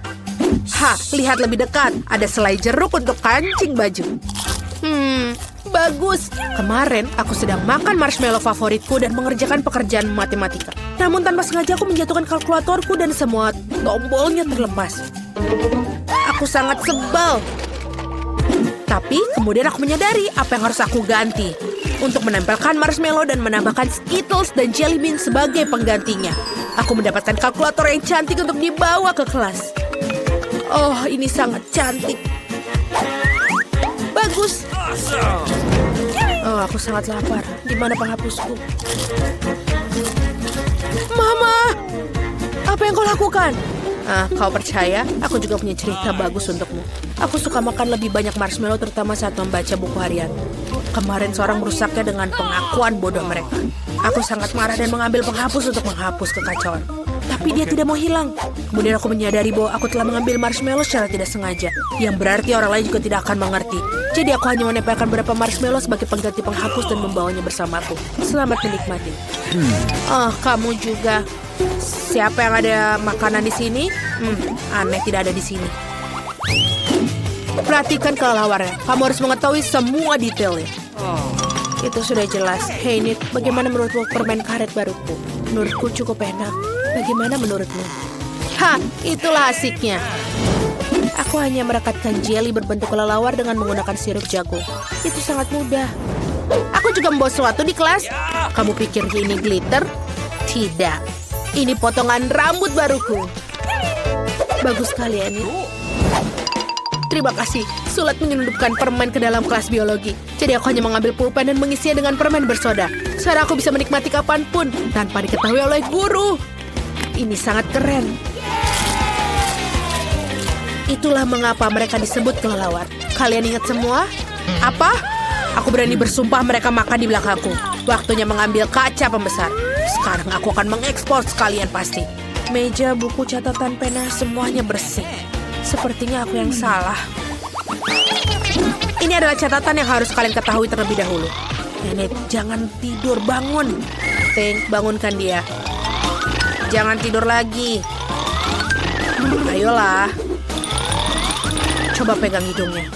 Lihat lebih dekat. Ada selai jeruk untuk kancing baju. Bagus. Kemarin aku sedang makan marshmallow favoritku dan mengerjakan pekerjaan matematika. Namun tanpa sengaja aku menjatuhkan kalkulatorku dan semua tombolnya terlepas. Aku sangat sebal. Tapi kemudian aku menyadari apa yang harus aku ganti. Untuk menempelkan marshmallow dan menambahkan Skittles dan jelly bean sebagai penggantinya. Aku mendapatkan kalkulator yang cantik untuk dibawa ke kelas. Oh, ini sangat cantik. Bagus. Oh, aku sangat lapar. Di mana penghapusku? Mama! Apa yang kau lakukan? Kau percaya? Aku juga punya cerita bagus untukmu. Aku suka makan lebih banyak marshmallow terutama saat membaca buku harian. Kemarin seorang merusaknya dengan pengakuan bodoh mereka. Aku sangat marah dan mengambil penghapus untuk menghapus kekacauan. Tapi dia tidak mau hilang. Kemudian aku menyadari bahwa aku telah mengambil marshmallow secara tidak sengaja. Yang berarti orang lain juga tidak akan mengerti. Jadi aku hanya menempelkan beberapa marshmallow sebagai pengganti penghapus dan membawanya bersamaku. Selamat menikmati. Kamu juga. Siapa yang ada makanan di sini? Aneh tidak ada di sini. Perhatikan kelelawarnya. Kamu harus mengetahui semua detailnya. Itu sudah jelas. Hey Nick, bagaimana menurutmu permen karet baruku? Menurutku cukup enak. Bagaimana menurutmu? Itulah asiknya. Aku hanya merekatkan jelly berbentuk kelelawar dengan menggunakan sirup jagung. Itu sangat mudah. Aku juga membawa sesuatu di kelas. Kamu pikir ini glitter? Tidak. Ini potongan rambut baruku. Bagus sekali, Annie. Terima kasih. Sulit menyelundupkan permen ke dalam kelas biologi. Jadi aku hanya mengambil pulpen dan mengisinya dengan permen bersoda. Sekarang aku bisa menikmati kapanpun tanpa diketahui oleh guru. Ini sangat keren. Itulah mengapa mereka disebut kelelawar. Kalian ingat semua? Apa? Aku berani bersumpah mereka makan di belakangku. Waktunya mengambil kaca pembesar. Sekarang aku akan mengekspos kalian pasti. Meja, buku, catatan, pena, semuanya bersih. Sepertinya aku yang salah. Ini adalah catatan yang harus kalian ketahui terlebih dahulu. Nenek, jangan tidur, bangun. Think, bangunkan dia. Jangan tidur lagi. Ayolah. Coba pegang hidungnya.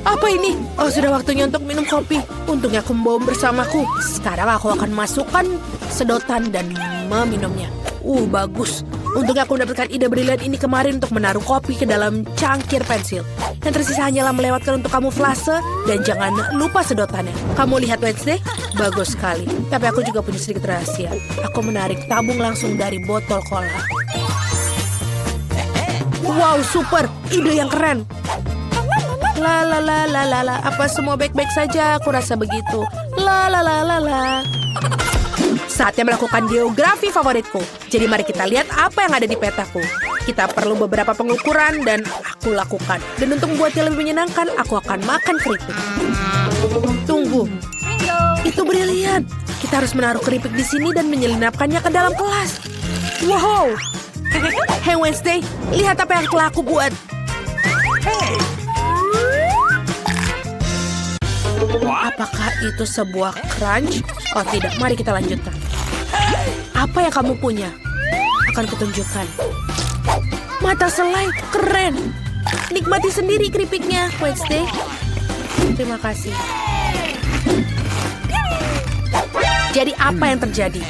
Apa ini? Oh, sudah waktunya untuk minum kopi. Untungnya aku membawa bersamaku. Sekarang aku akan masukkan sedotan dan meminumnya. Bagus. Untungnya aku mendapatkan ide brilian ini kemarin untuk menaruh kopi ke dalam cangkir pensil. Yang tersisa hanyalah melewatkan untuk kamuflase dan jangan lupa sedotannya. Kamu lihat Wednesday? Bagus sekali. Tapi aku juga punya sedikit rahasia. Aku menarik tabung langsung dari botol cola. Wow, super. Ide yang keren. La la la la la la. Apa semua baik-baik saja? Aku rasa begitu. La la la la la. Saatnya melakukan geografi favoritku. Jadi mari kita lihat apa yang ada di petaku. Kita perlu beberapa pengukuran dan aku lakukan. Dan untuk membuatnya lebih menyenangkan, aku akan makan keripik. Tunggu. Itu brilian. Kita harus menaruh keripik di sini dan menyelinapkannya ke dalam kelas. Wow. Hey Wednesday, lihat apa yang telah aku buat. Apakah itu sebuah crunch? Oh tidak, mari kita lanjutkan. Apa yang kamu punya? Akan kutunjukkan. Mata selai, keren. Nikmati sendiri keripiknya, Wednesday. Terima kasih. Jadi apa yang terjadi?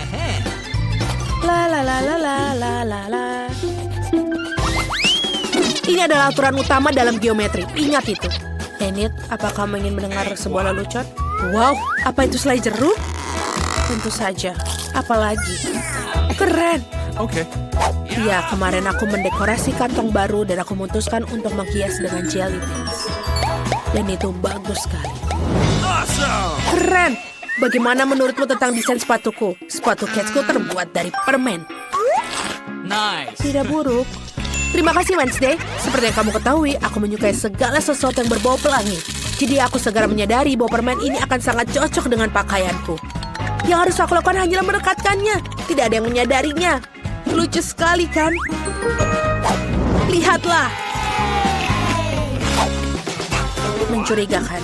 La la la la la la la la. Ini adalah aturan utama dalam geometri. Ingat itu. Enid, apa kamu ingin mendengar sebuah lelucon? Wow, apa itu selai jeruk? Tentu saja. Apalagi? Keren. Okay. Ya, kemarin aku mendekorasi kantong baru dan aku memutuskan untuk menghias dengan jelly beans. Dan itu bagus sekali. Awesome. Keren. Bagaimana menurutmu tentang desain sepatuku? Sepatu Catsku terbuat dari permen. Nice. Tidak buruk. Terima kasih Wednesday. Seperti yang kamu ketahui, aku menyukai segala sesuatu yang berbau pelangi. Jadi aku segera menyadari bahwa permen ini akan sangat cocok dengan pakaianku. Yang harus aku lakukan hanyalah merekatkannya. Tidak ada yang menyadarinya. Lucu sekali kan? Lihatlah. Mencurigakan.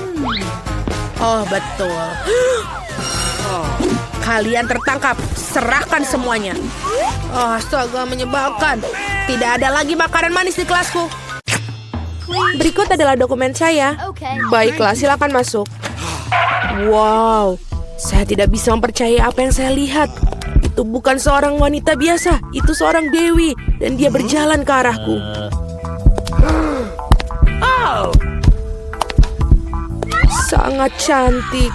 Oh betul. Kalian tertangkap. Serahkan semuanya. Oh, astaga, menyebalkan. Tidak ada lagi makanan manis di kelasku. Berikut adalah dokumen saya. Okay. Baiklah, silakan masuk. Wow, saya tidak bisa mempercayai apa yang saya lihat. Itu bukan seorang wanita biasa. Itu seorang dewi. Dan dia berjalan ke arahku. Sangat cantik.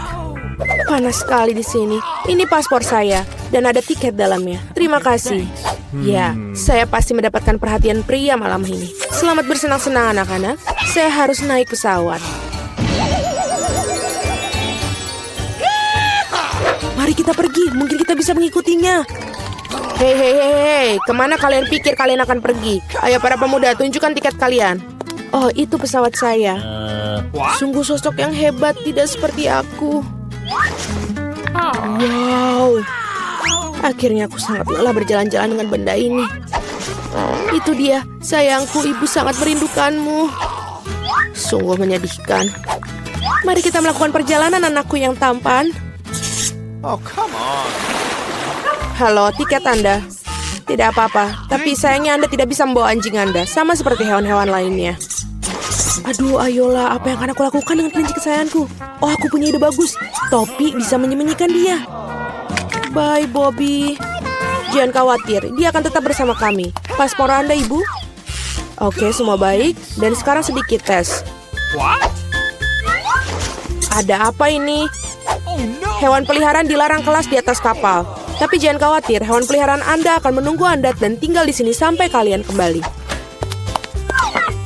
Panas sekali di sini. Ini paspor saya. Dan ada tiket dalamnya. Terima kasih. Ya, saya pasti mendapatkan perhatian pria malam ini. Selamat bersenang-senang anak-anak. Saya harus naik pesawat. Mari kita pergi. Mungkin kita bisa mengikutinya. Hei, kemana kalian pikir kalian akan pergi? Ayo para pemuda, tunjukkan tiket kalian. Oh, itu pesawat saya. Sungguh sosok yang hebat, tidak seperti aku. Wow. Akhirnya aku sangat lelah berjalan-jalan dengan benda ini. Itu dia, sayangku, ibu sangat merindukanmu. Sungguh menyedihkan. Mari kita melakukan perjalanan, anakku yang tampan. Oh, come on. Halo, tiket Anda. Tidak apa-apa, tapi sayangnya Anda tidak bisa membawa anjing Anda, sama seperti hewan-hewan lainnya. Aduh, ayolah, apa yang akan aku lakukan dengan kelinci kesayanganku? Oh, aku punya ide bagus. Topi bisa menyembunyikan dia. Bye, Bobby. Jangan khawatir, dia akan tetap bersama kami. Paspor Anda, Ibu? Oke, semua baik. Dan sekarang sedikit tes. What? Ada apa ini? Oh no. Hewan peliharaan dilarang kelas di atas kapal. Tapi jangan khawatir, hewan peliharaan Anda akan menunggu Anda dan tinggal di sini sampai kalian kembali.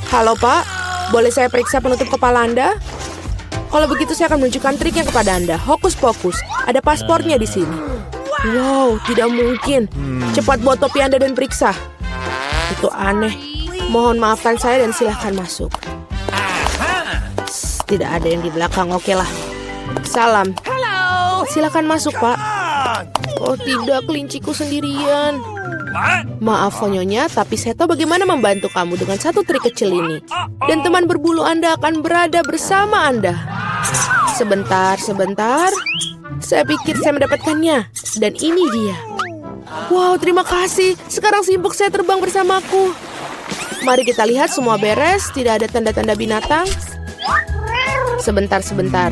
Halo, Pak. Boleh saya periksa penutup kepala Anda? Kalau begitu saya akan menunjukkan triknya kepada Anda. Hokus pokus. Ada paspornya di sini. Wow, tidak mungkin. Cepat bawa topi Anda dan periksa. Itu aneh. Mohon maafkan saya dan silahkan masuk. Tidak ada yang di belakang, oke lah. Salam. Silahkan masuk, Pak. Oh tidak, kelinciku sendirian. What? Maaf, Nyonya, tapi saya tahu bagaimana membantu kamu dengan satu trik kecil ini. Dan teman berbulu Anda akan berada bersama Anda. Sebentar. Saya pikir saya mendapatkannya. Dan ini dia. Wow, terima kasih. Sekarang si Box saya terbang bersamaku. Mari kita lihat semua beres, tidak ada tanda-tanda binatang. Sebentar.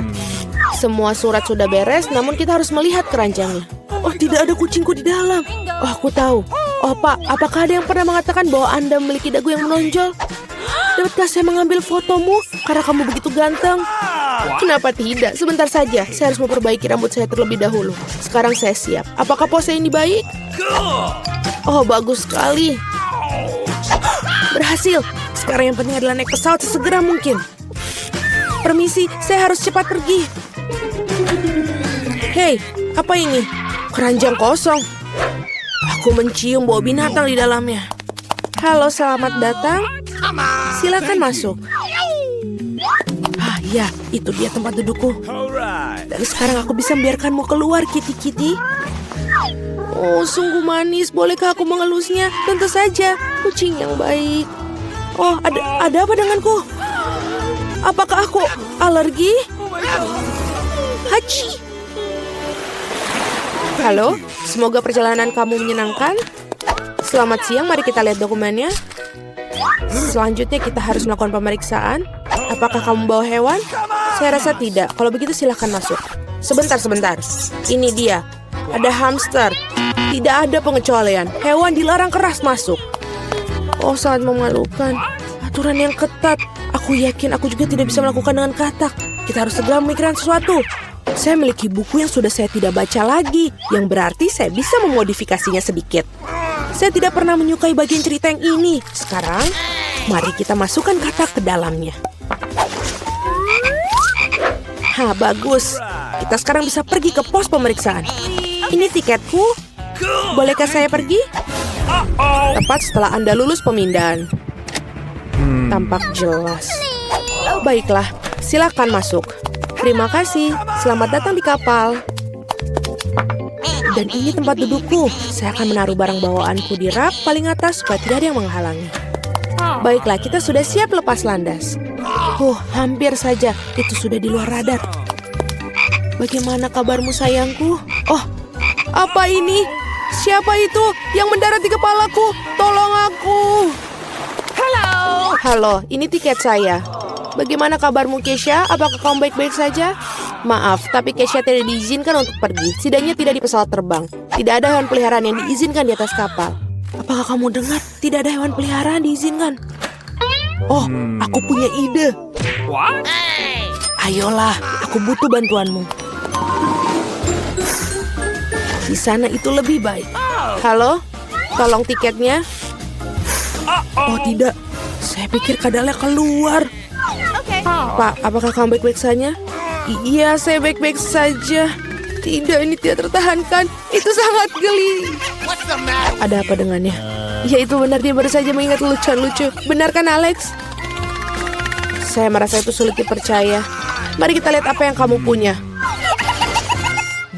Semua surat sudah beres, namun kita harus melihat keranjangnya. Oh, tidak ada kucingku di dalam. Oh, aku tahu. Oh, Pak, apakah ada yang pernah mengatakan bahwa Anda memiliki dagu yang menonjol? Dapatkah saya mengambil fotomu karena kamu begitu ganteng? Kenapa tidak? Sebentar saja, saya harus memperbaiki rambut saya terlebih dahulu. Sekarang saya siap. Apakah pose ini baik? Oh, bagus sekali. Berhasil. Sekarang yang penting adalah naik pesawat sesegera mungkin. Permisi, saya harus cepat pergi. Hei, apa ini? Keranjang kosong. Aku mencium bau binatang di dalamnya. Halo, selamat datang. Silakan masuk. Ah, ya, itu dia tempat dudukku. Alright. Dan sekarang aku bisa membiarkanmu keluar, Kitty. Oh, sungguh manis. Bolehkah aku mengelusnya? Tentu saja. Kucing yang baik. Oh, ada apa denganku? Apakah aku alergi? Hachi. Halo, semoga perjalanan kamu menyenangkan. Selamat siang, mari kita lihat dokumennya. Selanjutnya kita harus melakukan pemeriksaan. Apakah kamu bawa hewan? Saya rasa tidak. Kalau begitu silahkan masuk. Sebentar. Ini dia. Ada hamster. Tidak ada pengecualian. Hewan dilarang keras masuk. Oh, sangat memalukan. Aturan yang ketat. Aku yakin aku juga tidak bisa melakukan dengan katak. Kita harus segera memikirkan sesuatu. Saya memiliki buku yang sudah saya tidak baca lagi, yang berarti saya bisa memodifikasinya sedikit. Saya tidak pernah menyukai bagian cerita yang ini. Sekarang, mari kita masukkan katak ke dalamnya. Bagus. Kita sekarang bisa pergi ke pos pemeriksaan. Ini tiketku. Bolehkah saya pergi? Tepat setelah Anda lulus pemindahan. Tampak jelas. Baiklah, silakan masuk. Terima kasih. Selamat datang di kapal. Dan ini tempat dudukku. Saya akan menaruh barang bawaanku di rak paling atas supaya tidak ada yang menghalangi. Baiklah, kita sudah siap lepas landas. Hampir saja. Itu sudah di luar radar. Bagaimana kabarmu, sayangku? Oh, apa ini? Siapa itu yang mendarat di kepalaku? Tolong aku. Halo, ini tiket saya. Bagaimana kabarmu, Keisha? Apakah kamu baik-baik saja? Maaf, tapi Keisha tidak diizinkan untuk pergi. Setidaknya tidak di pesawat terbang. Tidak ada hewan peliharaan yang diizinkan di atas kapal. Apakah kamu dengar? Tidak ada hewan peliharaan diizinkan. Oh, aku punya ide. What? Ayolah, aku butuh bantuanmu. Di sana itu lebih baik. Halo? Tolong tiketnya. Oh, tidak. Saya pikir kadalnya keluar. Pak, apakah kamu baik-baik saja? Iya, saya baik-baik saja. Tidak, ini tidak tertahankan. Itu sangat geli. Ada apa dengannya? Ya, itu benar, dia baru saja mengingat lucu-lucu. Benar kan, Alex? Saya merasa itu sulit dipercaya. Mari kita lihat apa yang kamu punya.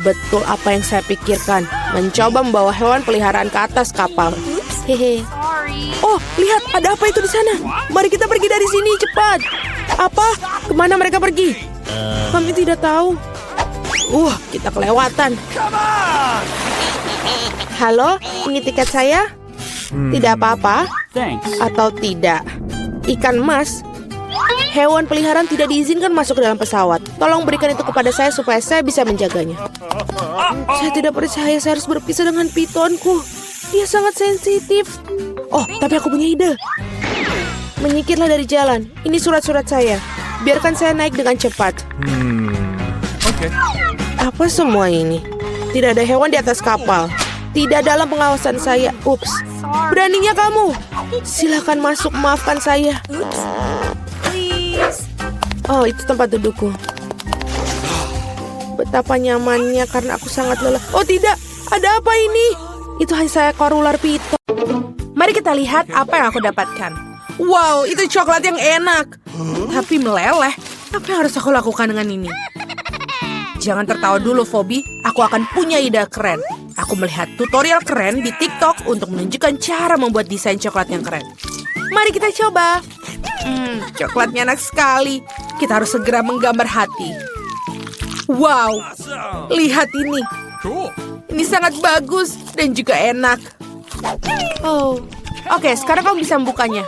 Betul apa yang saya pikirkan. Mencoba membawa hewan peliharaan ke atas kapal. Hehe. Oh, lihat, ada apa itu di sana? Mari kita pergi dari sini, cepat. Apa? Kemana mereka pergi? Kami tidak tahu. Kita kelewatan. Halo, ini tiket saya? Tidak apa-apa? Atau tidak? Ikan emas? Hewan peliharaan tidak diizinkan masuk ke dalam pesawat. Tolong berikan itu kepada saya supaya saya bisa menjaganya. Saya tidak percaya saya harus berpisah dengan pitonku. Dia sangat sensitif. Oh, tapi aku punya ide. Menyingkirlah dari jalan. Ini surat-surat saya. Biarkan saya naik dengan cepat. Okay. Apa semua ini? Tidak ada hewan di atas kapal. Tidak dalam pengawasan saya. Ups. Beraninya kamu. Silakan masuk, maafkan saya. Oh, itu tempat dudukku. Betapa nyamannya karena aku sangat lelah. Oh tidak, ada apa ini? Itu hanya seekor ular piton. Mari kita lihat apa yang aku dapatkan. Wow, itu coklat yang enak. Tapi meleleh. Apa yang harus aku lakukan dengan ini? Jangan tertawa dulu, Phoebe. Aku akan punya ide keren. Aku melihat tutorial keren di TikTok untuk menunjukkan cara membuat desain coklat yang keren. Mari kita coba. Coklatnya enak sekali. Kita harus segera menggambar hati. Wow, lihat ini. Cool. Ini sangat bagus dan juga enak. Oh, oke, sekarang kamu bisa membukanya.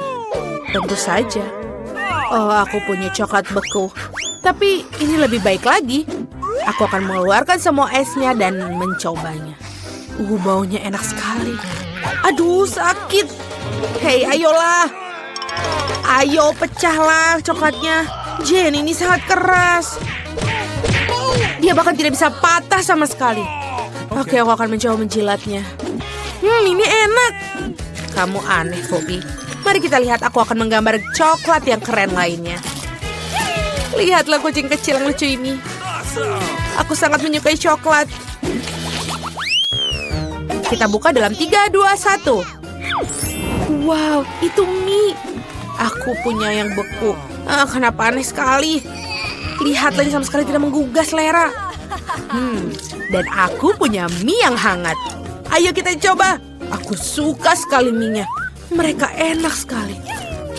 Tentu saja. Oh, aku punya coklat beku. Tapi ini lebih baik lagi. Aku akan mengeluarkan semua esnya dan mencobanya. Baunya enak sekali. Aduh, sakit. Hei, ayolah. Ayo, pecahlah coklatnya. Jen, ini sangat keras. Dia bahkan tidak bisa patah sama sekali. Oke, aku akan mencoba menjilatnya. Ini enak. Kamu aneh, Phoebe. Mari kita lihat, aku akan menggambar coklat yang keren lainnya. Lihatlah kucing kecil yang lucu ini. Aku sangat menyukai coklat. Kita buka dalam 3, 2, 1. Wow, itu mie. Aku punya yang beku. Kenapa aneh sekali. Lihatlah, ini sama sekali tidak menggugah selera. Dan aku punya mie yang hangat. Ayo kita coba. Aku suka sekali mie-nya. Mereka enak sekali.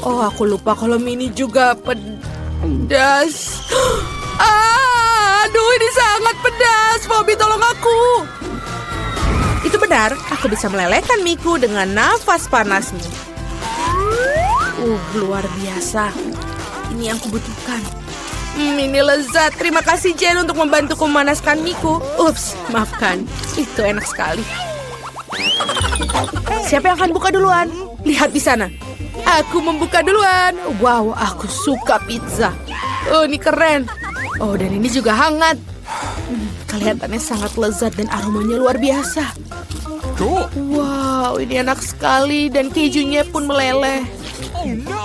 Oh, aku lupa kalau mie ini juga pedas. Aduh, ini sangat pedas. Phoebe, tolong aku. Itu benar, aku bisa melelehkan mie-ku dengan nafas panasmu. Luar biasa. Ini yang kubutuhkan. Ini lezat. Terima kasih, Jen, untuk membantuku memanaskan mie-ku. Ups, maafkan. Itu enak sekali. Siapa yang akan buka duluan? Lihat di sana. Aku membuka duluan. Wow, aku suka pizza. Oh, ini keren. Oh, dan ini juga hangat. Kelihatannya sangat lezat dan aromanya luar biasa. Wow, ini enak sekali dan kejunya pun meleleh.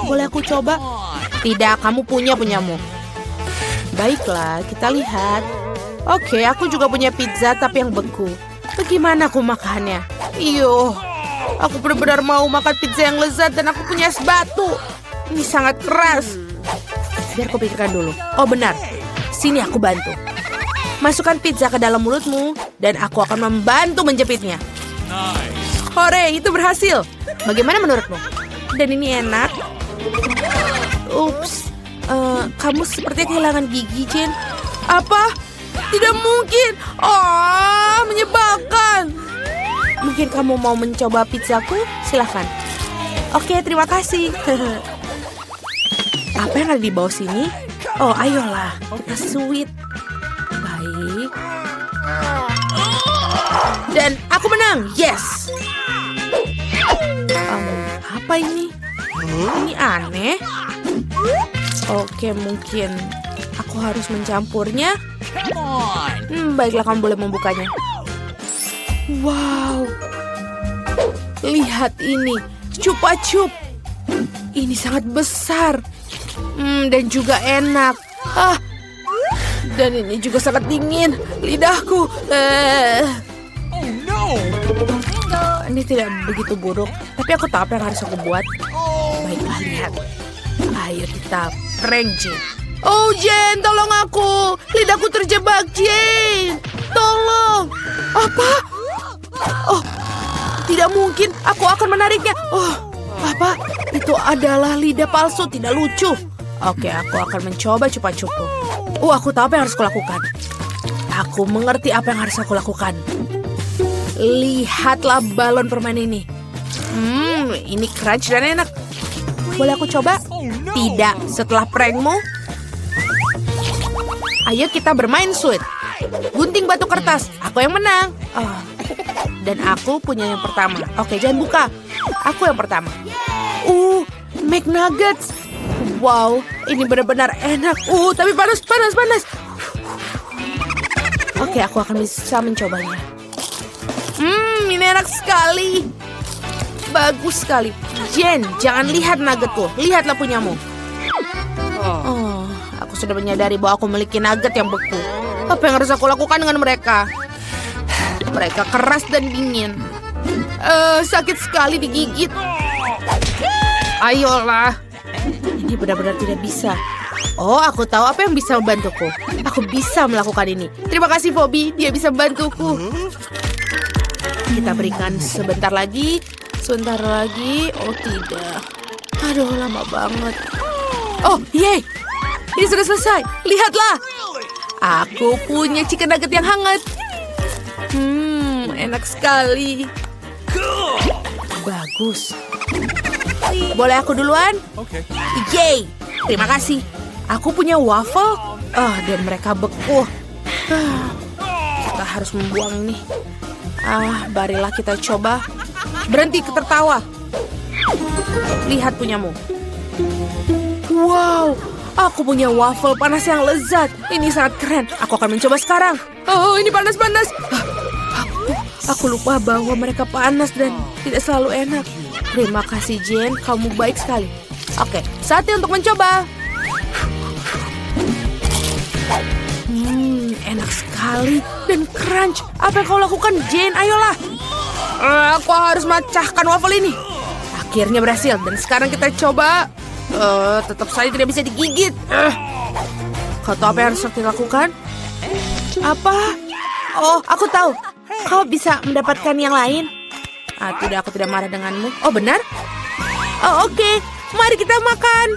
Boleh aku coba? Tidak, kamu punyamu. Baiklah, kita lihat. Oke, aku juga punya pizza tapi yang beku. Bagaimana aku makannya? Iyo, aku benar-benar mau makan pizza yang lezat dan aku punya es batu. Ini sangat keras. Biar aku pikirkan dulu. Oh benar, sini aku bantu. Masukkan pizza ke dalam mulutmu dan aku akan membantu menjepitnya. Hore, itu berhasil. Bagaimana menurutmu? Dan ini enak. Ups, kamu sepertinya kehilangan gigi, Jen. Apa? Tidak mungkin. Oh, menyebalkan. Mungkin kamu mau mencoba pizzaku? Silahkan. Oke, terima kasih. Apa yang ada di bawah sini? Oh, ayolah. Kita sweet. Baik. Dan aku menang. Yes. Apa ini? Ini aneh. Oke, mungkin aku harus mencampurnya. Baiklah, kamu boleh membukanya. Wow. Lihat ini. Chupa chup. Ini sangat besar. Dan juga enak. Dan ini juga sangat dingin. Lidahku. Ini tidak begitu buruk. Tapi aku tahu apa yang harus aku buat. Baiklah, lihat. Ayo kita prank Jane. Oh, Jane, tolong aku. Lidahku terjebak, Jane. Tolong. Apa? Oh, tidak mungkin. Aku akan menariknya. Oh, apa? Itu adalah lidah palsu. Tidak lucu. Oke, aku akan mencoba cupa-cupu. Aku tahu apa yang harus kulakukan. Aku mengerti apa yang harus aku lakukan. Lihatlah balon permen ini. Ini crunch dan enak. Boleh aku coba? Tidak, setelah prankmu. Ayo kita bermain sweet. Gunting batu kertas. Aku yang menang. Dan aku punya yang pertama. Oke, jangan buka. Aku yang pertama. McNuggets. Wow, ini benar-benar enak. Tapi panas. Oke, aku akan bisa mencobanya. Ini enak sekali. Bagus sekali. Jen, jangan lihat nuggetku. Lihatlah punyamu. Aku sudah menyadari bahwa aku memiliki nugget yang beku. Apa yang harus aku lakukan dengan mereka? Mereka keras dan dingin. Sakit sekali digigit. Ayolah. Ini benar-benar tidak bisa. Oh, aku tahu apa yang bisa membantuku. Aku bisa melakukan ini. Terima kasih, Phoebe. Dia bisa membantuku. Kita berikan sebentar lagi. Sebentar lagi. Oh, tidak. Aduh, lama banget. Oh, yeay. Ini sudah selesai. Lihatlah. Aku punya chicken nugget yang hangat. Enak sekali. Bagus. Boleh aku duluan? Okay. Yeay, terima kasih. Aku punya waffle. Dan mereka beku. Kita harus membuang ini. Marilah kita coba. Berhenti tertawa. Lihat punyamu. Wow, aku punya waffle panas yang lezat. Ini sangat keren. Aku akan mencoba sekarang. Oh, ini panas-panas. Aku lupa bahwa mereka panas dan tidak selalu enak. Terima kasih, Jane. Kamu baik sekali. Oke, saatnya untuk mencoba. Enak sekali dan crunch. Apa yang kau lakukan, Jane? Ayolah. Aku harus memecahkan waffle ini. Akhirnya berhasil. Dan sekarang kita coba. Tetap saja tidak bisa digigit. Kau tahu apa yang harus kita lakukan? Apa? Oh, aku tahu. Kau bisa mendapatkan yang lain. Tidak, aku tidak marah denganmu. Oh, benar? Oh, oke. Mari kita makan.